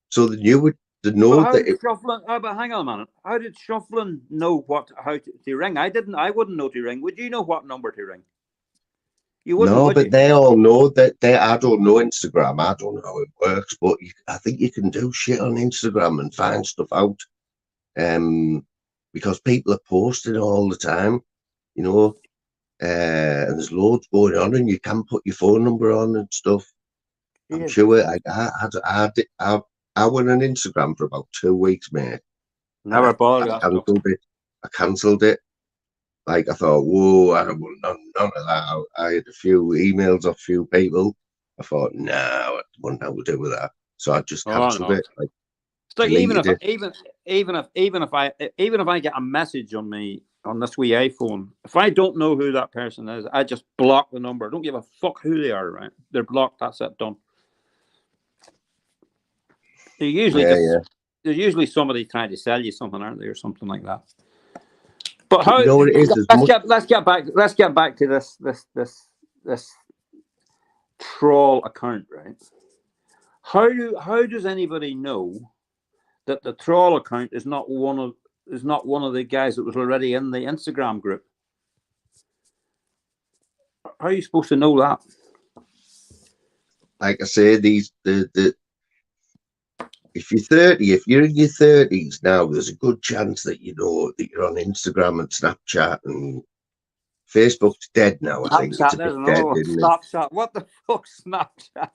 So they knew it. They know that it. Shufflin, but hang on a minute. How did Shufflin know how to ring? I wouldn't know to ring. Would you know what number to ring? You wouldn't. No, would but you? they all know that. I don't know Instagram. I don't know how it works, but I think you can do shit on Instagram and find stuff out. Because people are posting all the time, you know. And there's loads going on, and you can put your phone number on and stuff. I'm sure. I went on Instagram for about 2 weeks, mate. Never bothered. I cancelled it. Like I thought, whoa, I don't want none of that. I had a few emails off a few people. I thought, no, I wouldn't have to do with that. So I just cancelled it. Like, it's like even if I get a message on this wee iPhone, if I don't know who that person is, I just block the number. I don't give a fuck who they are. Right? They're blocked. That's it. Done. They're usually there's usually somebody trying to sell you something, aren't they, or something like that. But how? You know what it is? Let's get back to this troll account, right? How does anybody know that the troll account is not one of the guys that was already in the Instagram group? How are you supposed to know that? Like I say, if you're 30, if you're in your 30s now, there's a good chance that you know that you're on Instagram and Snapchat, and Facebook's dead now. I think it's a bit dead, isn't it? Snapchat. What the fuck's Snapchat?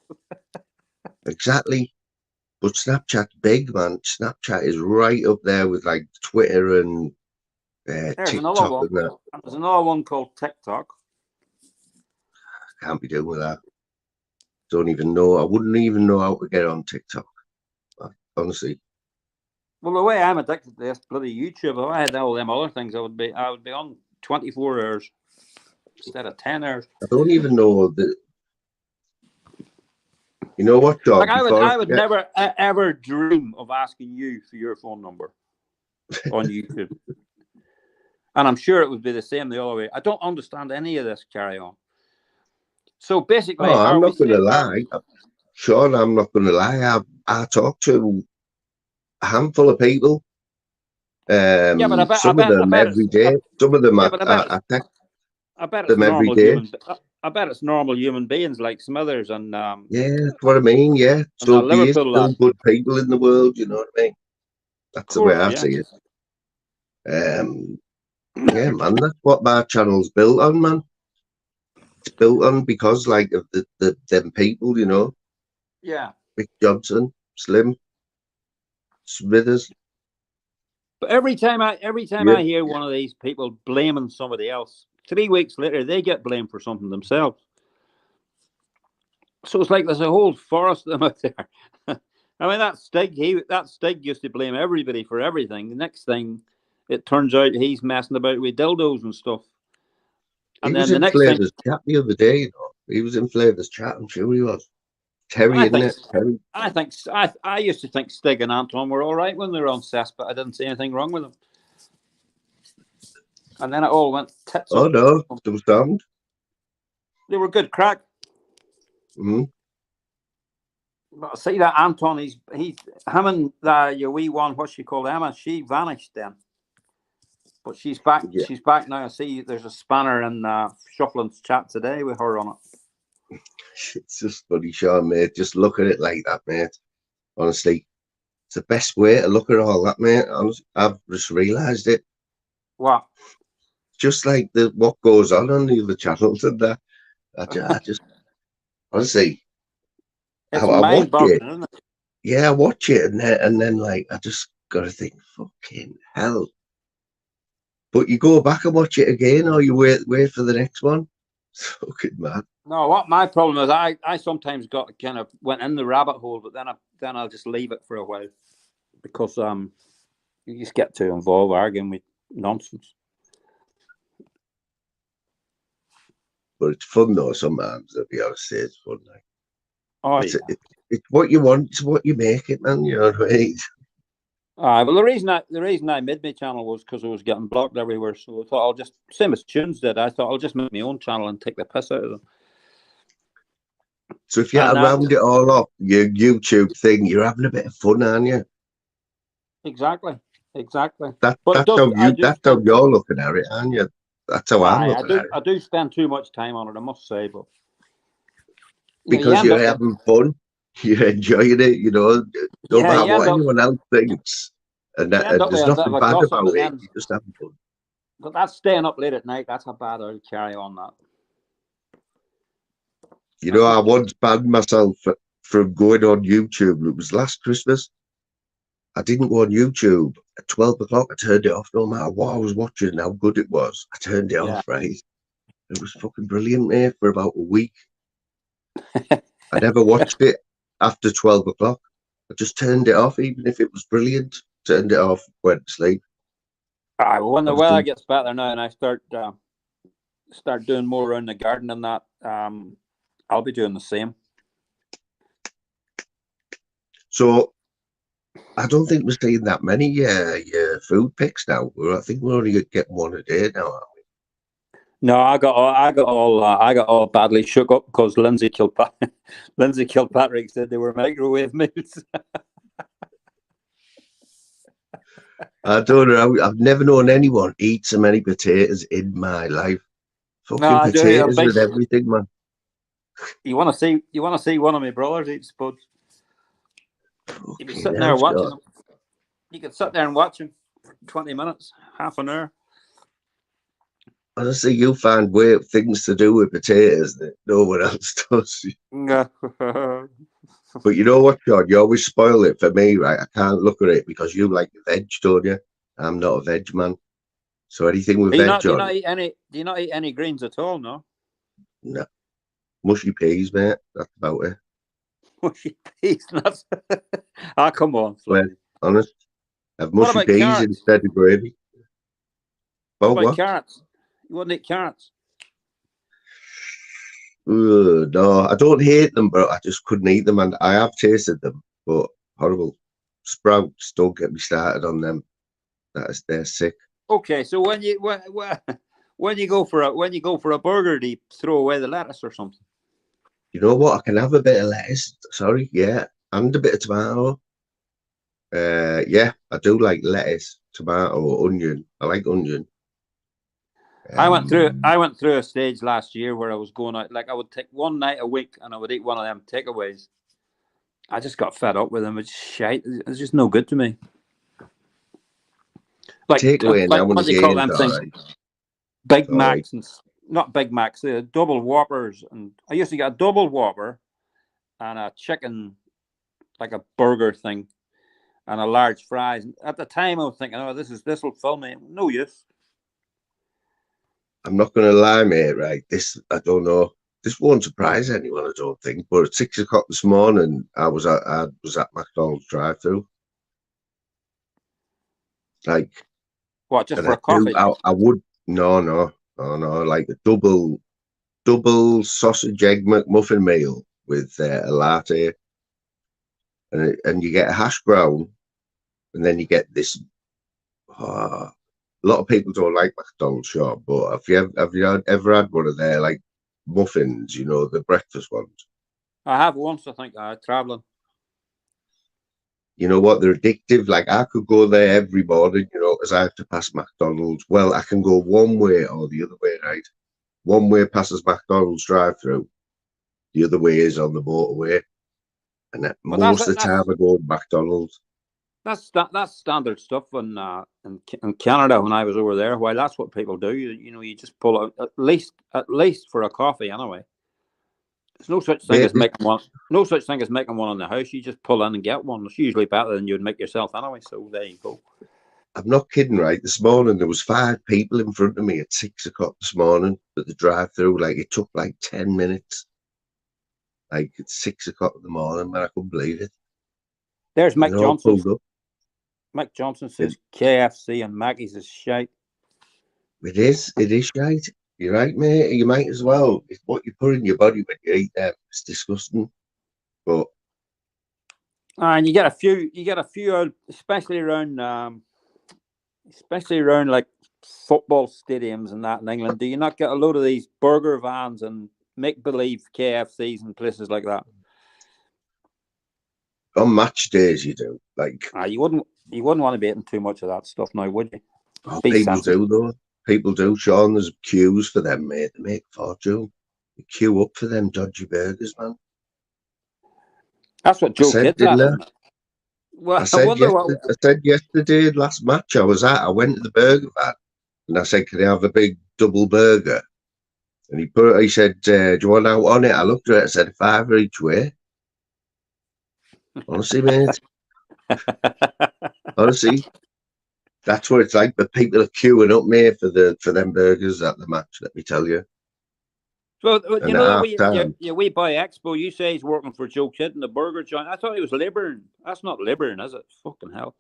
Exactly. But Snapchat's big, man. Snapchat is right up there with like Twitter and TikTok and that. There's another one called TikTok. Can't be doing with that. Don't even know. I wouldn't even know how to get on TikTok. Honestly. Well, the way I'm addicted to this bloody YouTube, if I had all them other things, I would be on 24 hours instead of 10 hours. I don't even know that. You know what, John? Like I would never ever dream of asking you for your phone number on YouTube. And I'm sure it would be the same the other way. I don't understand any of this. Carry on. So basically, I'm not going to lie. Sean, I'm not going to lie. I talk to a handful of people. Some of them every day. Some of them I text them every day. I bet it's normal human beings like Smithers and yeah, that's what I mean. Yeah, so there's still good people in the world. You know what I mean? That's the way I see it. Yeah, man, that's what my channel's built on, man. It's built on because like of them people, you know. Yeah. Rick Johnson, Slim, Smithers. But every time I hear one of these people blaming somebody else, 3 weeks later they get blamed for something themselves. So it's like there's a whole forest of them out there. I mean, that Stig used to blame everybody for everything. The next thing, it turns out he's messing about with dildos and stuff. And then the next Flavor's chat the other day, you know. He was in Flavor's chat, I'm sure he was. Terry, isn't it? Terry. I used to think Stig and Anton were all right when they were on CES, but I didn't see anything wrong with them. And then it all went tits up. Oh no, they were sound. They were good crack. Mm-hmm. But see that Anton, he's him and your wee one, what she called Emma, she vanished then. But she's back. Yeah. She's back now. I see there's a spanner in Shufflin's chat today with her on it. It's just funny, Sean, mate. Just look at it like that, mate. Honestly, it's the best way to look at all that, mate. Honestly, I've just realised it. What? Just like what goes on the other channels and that. I just honestly, I watch it. Isn't it? Yeah, I watch it, and then like I just gotta think, fucking hell. But you go back and watch it again, or you wait for the next one. It's fucking mad. No, what my problem is, I sometimes got kind of went in the rabbit hole, but then I'll just leave it for a while because you just get too involved arguing with nonsense. But it's fun though. Sometimes, I'll be honest, it's fun. Like. Oh, It's, yeah. it's what you want. It's what you make it, man. You know what I mean? Well, the reason I made my channel was because I was getting blocked everywhere. So I thought I'll just, same as Tunes did. I thought I'll just make my own channel and take the piss out of them. So if you round it all up, your YouTube thing, you're having a bit of fun, aren't you? Exactly. That's how you're looking at it, aren't you? That's how I'm looking at it. I do spend too much time on it, I must say, but because you're having fun, you're enjoying it, you know. No matter what anyone else thinks, and there's nothing bad about it. You're just having fun. But that's staying up late at night. That's how bad I'll carry on that. You know, I once banned myself from going on YouTube. It was last Christmas. I didn't go on YouTube at 12 o'clock. I turned it off no matter what I was watching and how good it was. I turned it off, right? It was fucking brilliant, mate, for about a week. I never watched it after 12 o'clock. I just turned it off, even if it was brilliant. Turned it off, went to sleep. Well, when the weather gets better now and I start doing more around the garden and that, I'll be doing the same. So I don't think we're seeing that many food pics now. I think we're only getting one a day now, aren't we? No, I got all badly shook up because Lindsay Kilpatrick said they were microwave meals. I don't know. I've never known anyone eat so many potatoes in my life. Fucking potatoes with everything, man. You want to see one of my brothers eat spuds? You can sit there watching them. You can sit there and watch him for 20 minutes, half an hour. Honestly, you find weird things to do with potatoes that no one else does. But you know what, John? You always spoil it for me, right? I can't look at it because you like veg, don't you? I'm not a veg man. So anything with veg, do you not eat any greens at all? No. No. Mushy peas, mate. That's about it. Mushy peas? That's... come on. Well, honest. Have mushy peas carrots? Instead of gravy. What about carrots? You wouldn't eat carrots? No, I don't hate them, but I just couldn't eat them. And I have tasted them, but horrible. Sprouts, don't get me started on them. They're sick. Okay, so when you go for a burger, do you throw away the lettuce or something? You know what? I can have a bit of lettuce. Sorry, yeah, and a bit of tomato. Yeah, I do like lettuce, tomato, onion. I like onion. I went through a stage last year where I was going out, like I would take one night a week and I would eat one of them takeaways. I just got fed up with them. It's shite. It's just no good to me. Like what do you call them things? Big Macs and not Big Macs, double Whoppers. And I used to get a double Whopper and a chicken, like a burger thing, and a large fries. At the time, I was thinking, "Oh, this will fill me." No use. I'm not going to lie, mate. Right, I don't know. This won't surprise anyone, I don't think. But at 6 o'clock this morning, I was at McDonald's drive-through. Like, what? Just for a coffee? I would no. Like a double sausage egg McMuffin meal with a latte, and you get a hash brown, and then you get this. A lot of people don't like McDonald's, sure, but have you ever had one of their like muffins? You know, the breakfast ones. I have once, I think, traveling. You know what? They're addictive. Like I could go there every morning, you know, because I have to pass McDonald's. Well, I can go one way or the other way, right? One way passes McDonald's drive-through. The other way is on the motorway. And most of the time I go to McDonald's. That's standard stuff in Canada when I was over there. Well, that's what people do. You just pull out at least for a coffee anyway. There's no such thing as making one. No such thing as making one in the house. You just pull in and get one. It's usually better than you'd make yourself anyway. So there you go. I'm not kidding, right? This morning there was 5 people in front of me at 6 o'clock this morning at the drive-through. Like it took like 10 minutes. Like it's 6 o'clock in the morning, man. I couldn't believe it. There's And Mick they're all Johnson. pulled up. Mick Johnson says KFC and Maggie's is shite. It is shite. You're right, mate. You might as well. It's what you put in your body when you eat them. It's disgusting. But And you get a few out, especially around like football stadiums and that in England. Do you not get a load of these burger vans and make believe KFCs and places like that? on match days, you do. Like You wouldn't want to be eating too much of that stuff now, would you? people do, though. People do, Sean. There's queues for them, mate. They make a fortune. You queue up for them dodgy burgers, man. That's what Joe said, Kidd didn't had. I? Well, I said yesterday, last match I was at, I went to the burger van and I said, can I have a big double burger? And he said, do you want out on it? I looked at it, I said, £5 each way. Honestly, mate. Honestly, that's what it's like. But people are queuing up, mate, for them burgers at the match, let me tell you. Well, And you know, we buy Expo. You say he's working for Joe Kidd in the burger joint. I thought he was Libern. That's not Libern, is it? Fucking hell.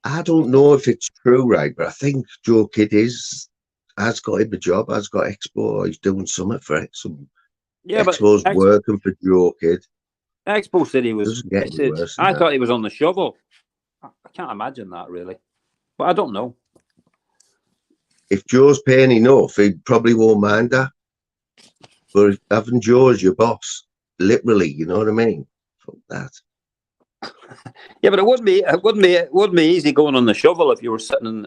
I don't know if it's true, right? But I think Joe Kidd has got him a job, has got Expo. He's doing something for some. Yeah, Expo's but working for Joe Kidd. Expo said he was. Doesn't get any worse. I thought he was on the shovel. I can't imagine that, really. But I don't know. If Joe's paying enough, he probably won't mind that. But having Joe as your boss, literally, you know what I mean? Fuck that. Yeah, but it wouldn't be easy going on the shovel if you were sitting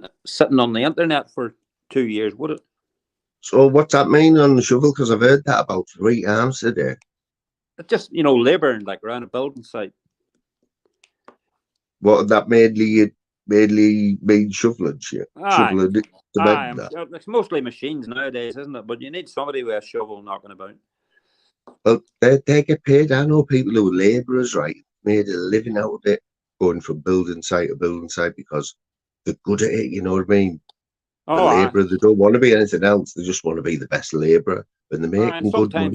on the internet for 2 years, would it? So what's that mean on the shovel? Because I've heard that about 3 times today. It's just, labouring like around a building site. What that mainly mean shoveling shit? Shoveling it. It's mostly machines nowadays, isn't it? But you need somebody with a shovel knocking about. Well, they get paid. I know people who are labourers, right? Made a living out of it, going from building site to building site because they're good at it. You know what I mean? The labourer, they don't want to be anything else. They just want to be the best labourer, and they're making good money.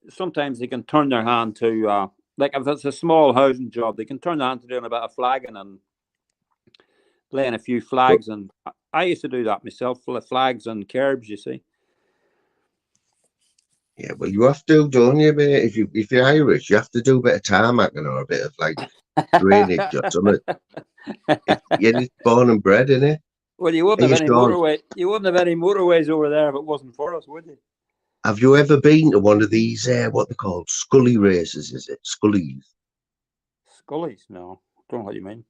Sometimes they can turn their hand to like if it's a small housing job, they can turn their hand to doing a bit of flagging and laying a few flags. And I used to do that myself, full of flags and curbs. You see. Yeah, well, you have to, don't you, mate? If you're Irish, you have to do a bit of tarmacking or a bit of like drainage or something. You're born and bred, innit? Well, you wouldn't have any motorway. You wouldn't have any motorways over there if it wasn't for us, would you? Have you ever been to one of these? What they're called Scully races? Is it Scullies? Scullies? No, I don't know what you mean.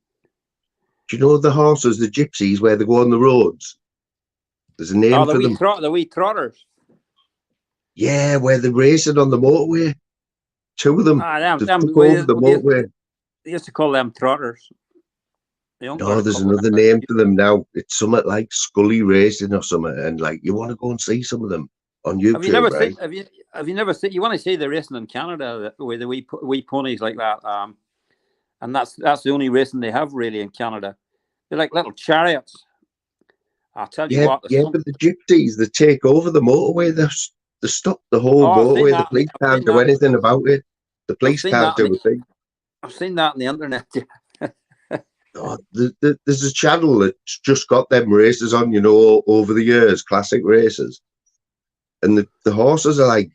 Do you know the horses, the gypsies, where they go on the roads? There's a name for them. The wee trotters. Yeah, where they're racing on the motorway. 2 of them. The motorway. They used to call them trotters. No, there's another name for them now. It's something like Scully Racing or something, and like you want to go and see some of them on YouTube. Have you never seen? You want to see the racing in Canada with the wee ponies like that? And that's the only racing they have really in Canada. They're like little chariots. I'll tell you what. Yeah, but the gypsies, they take over the motorway. They stop the whole motorway. The police can't do anything about it. The police can't do a thing. I've seen that on the internet. Oh, there's a channel that's just got them races on, over the years, classic races. And the horses are like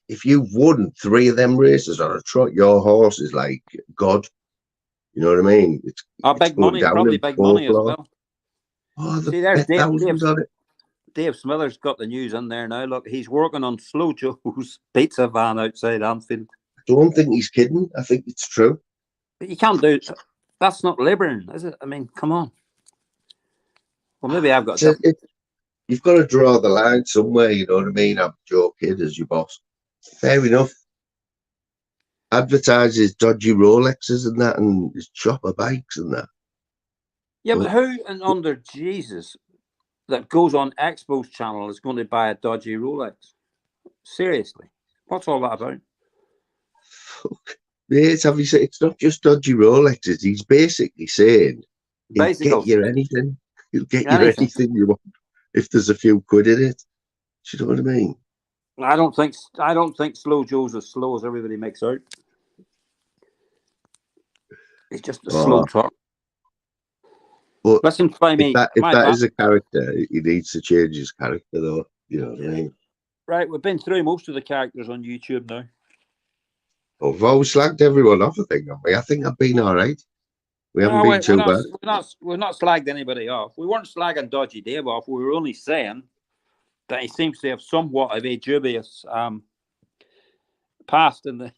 if you've won 3 of them races on a trot, your horse is like God. You know what I mean? It's big money, probably big money as well. Oh, see, there's thousands on it. Dave Smithers got the news in there now. Look, he's working on Slow Joe's pizza van outside Anfield. I don't think he's kidding. I think it's true. But you can't do it. That's not liberating, is it? I mean, come on. Well, maybe I've got you've got to draw the line somewhere, you know what I mean? I'm Joe Kidd as your boss. Fair enough. Advertises dodgy Rolexes and that, and his chopper bikes and that. Yeah, but who and under Jesus that goes on Expo's channel is going to buy a dodgy Rolex? Seriously. What's all that about? Mate, have you said it's not just dodgy Rolexes? He's basically saying he'll get Bicycles. you anything. He'll get you Anything. anything you want if there's a few quid in it. Do you know what I mean? I don't think Slow Joe's as slow as everybody makes out. He's just a slow Oh, truck. but Listen, Flamey, if that is a character, he needs to change his character, though. You know what I mean? right, we've been through most of the characters on YouTube now. Well, we've always slagged everyone off, I think, haven't we? I think I've been all right. We haven't been too bad. We're not slagged anybody off. We weren't slagging Dodgy Dave off. We were only saying that he seems to have somewhat of a dubious past in the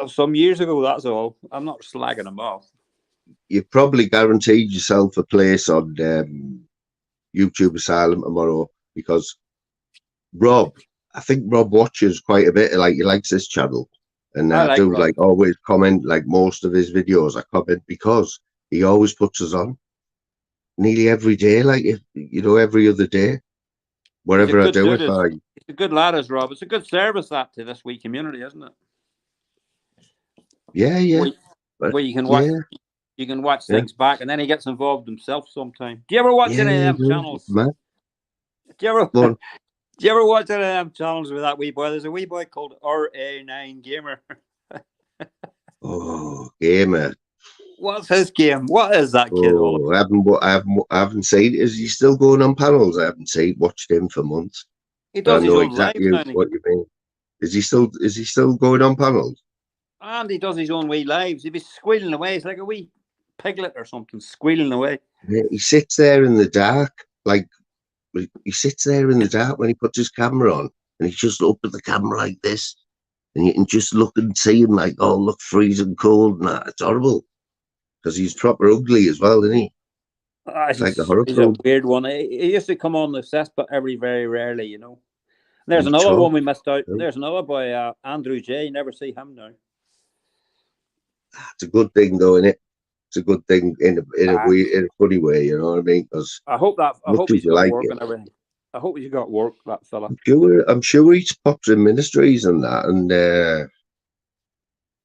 some years ago. That's all. I'm not slagging him off. You've probably guaranteed yourself a place on YouTube Asylum tomorrow because I think Rob watches quite a bit. Like he likes this channel, and I do Rob. like always comment. Like most of his videos, I comment because he always puts us on nearly every day. Like if you know, every other day, wherever I do it. He's a good lad, is Rob. It's a good service that to this wee community, isn't it? Yeah. Where you can watch. Yeah. You can watch things back, and then he gets involved himself sometime. Do you ever watch any of them channels? Man. Do you ever watch any of them channels with that wee boy? There's a wee boy called RA9 Gamer. Oh, Gamer. What's his game? What is that kid? Oh, I haven't seen. Is he still going on panels? I haven't watched him for months. He does his own exactly lives. What you mean? Is he still going on panels? And he does his own wee lives. He'd be squealing away. He's like a wee piglet or something, squealing away. Yeah, he sits there in the dark, like he sits there in the dark when he puts his camera on, and he's just up at the camera like this, and you can just look and see him like, oh, look, freezing cold, and that. It's horrible because he's proper ugly as well, isn't he? It's like a horror He's film. a weird one. He used to come on the cess, but very rarely, you know. There's another one we missed out. There's another boy, Andrew J. You never see him now. It's a good thing, though, isn't it? It's a good thing in a funny way, you know what I mean? Because I hope he's got work and everything. I hope he's got work, that fella. I'm sure he pops in ministries and that, and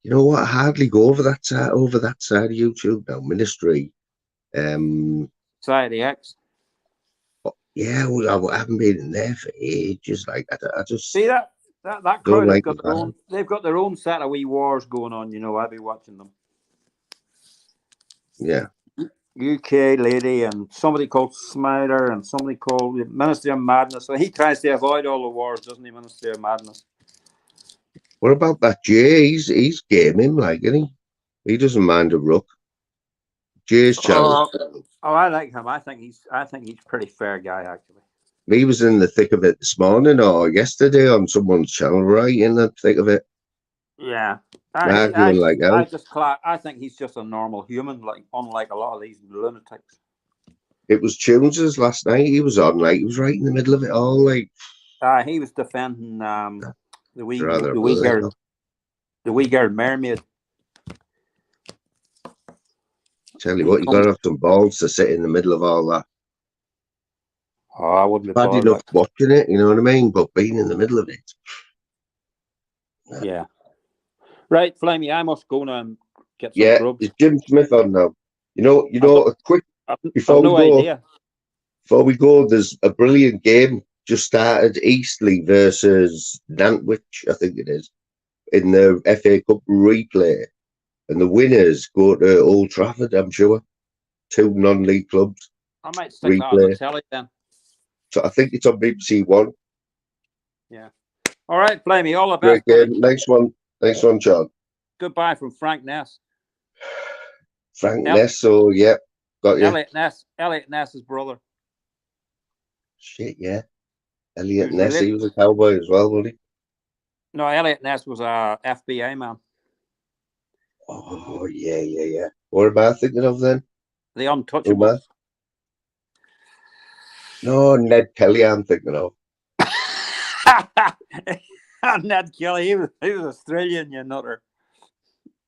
you know what? I hardly go over that side of YouTube now. Ministry, Society X. Yeah, I haven't been in there for ages. Like I just see that crowd like got their own. They've got their own set of wee wars going on. You know, I'll be watching them. Yeah. UK lady and somebody called Smiler and somebody called Ministry of Madness. So he tries to avoid all the wars, doesn't he? Ministry of Madness. What about that Jay? He's gaming, like, isn't he? He doesn't mind a ruck. Jay's channel. Oh, I like him. I think he's pretty fair guy, actually. He was in the thick of it this morning or yesterday on someone's channel, right in the thick of it. Yeah. I think he's just a normal human, like unlike a lot of these lunatics. It was Tunes's last night. He was on, like he was right in the middle of it all, like. He was defending the wee girl mermaid. Tell you what, you got to have some balls to sit in the middle of all that. Oh, I wouldn't have bad enough watching it, you know what I mean? But being in the middle of it. Yeah. Right, Flamey, I must go now and get some grubs. Is Jim Smith on now? You know, a quick before we go, there's a brilliant game just started. Eastleigh versus Nantwich, I think it is, in the FA Cup replay. And the winners go to Old Trafford, I'm sure. 2 non-league clubs. I might stick that on the telly then. So I think it's on BBC One. Yeah. All right, Flamey, all the best. Great game. Next one, John. Goodbye from Frank Ness. Frank Ness, so yeah. Got you. Elliot Ness's brother. Shit, yeah. Elliot Ness, he was a cowboy as well, wasn't he? No, Elliot Ness was a FBI man. Oh, yeah. What am I thinking of then? The Untouchables. No, Ned Kelly I'm thinking of. Ned Kelly, he was Australian, you nutter.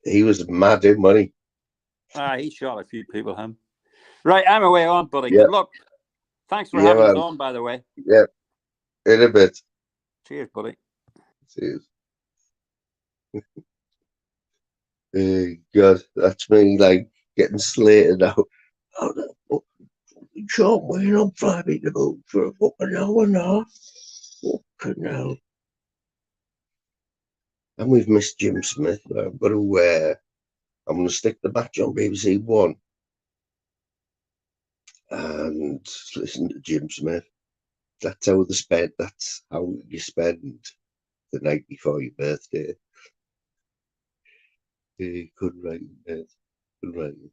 He was mad, wasn't he? He shot a few people, him. Right, I'm away on, buddy. Yeah. Good luck. Thanks for having us on, by the way. Yeah, in a bit. Cheers, buddy. Cheers. God, that's me like getting slated out. How the fuck Sean Wayne on Friday to go for a fucking hour now? Fucking hell. And we've missed Jim Smith. I've got to I'm going to stick the match on BBC One and listen to Jim Smith. That's how that's how you spend the night before your birthday. Good writing, mate. Good writing.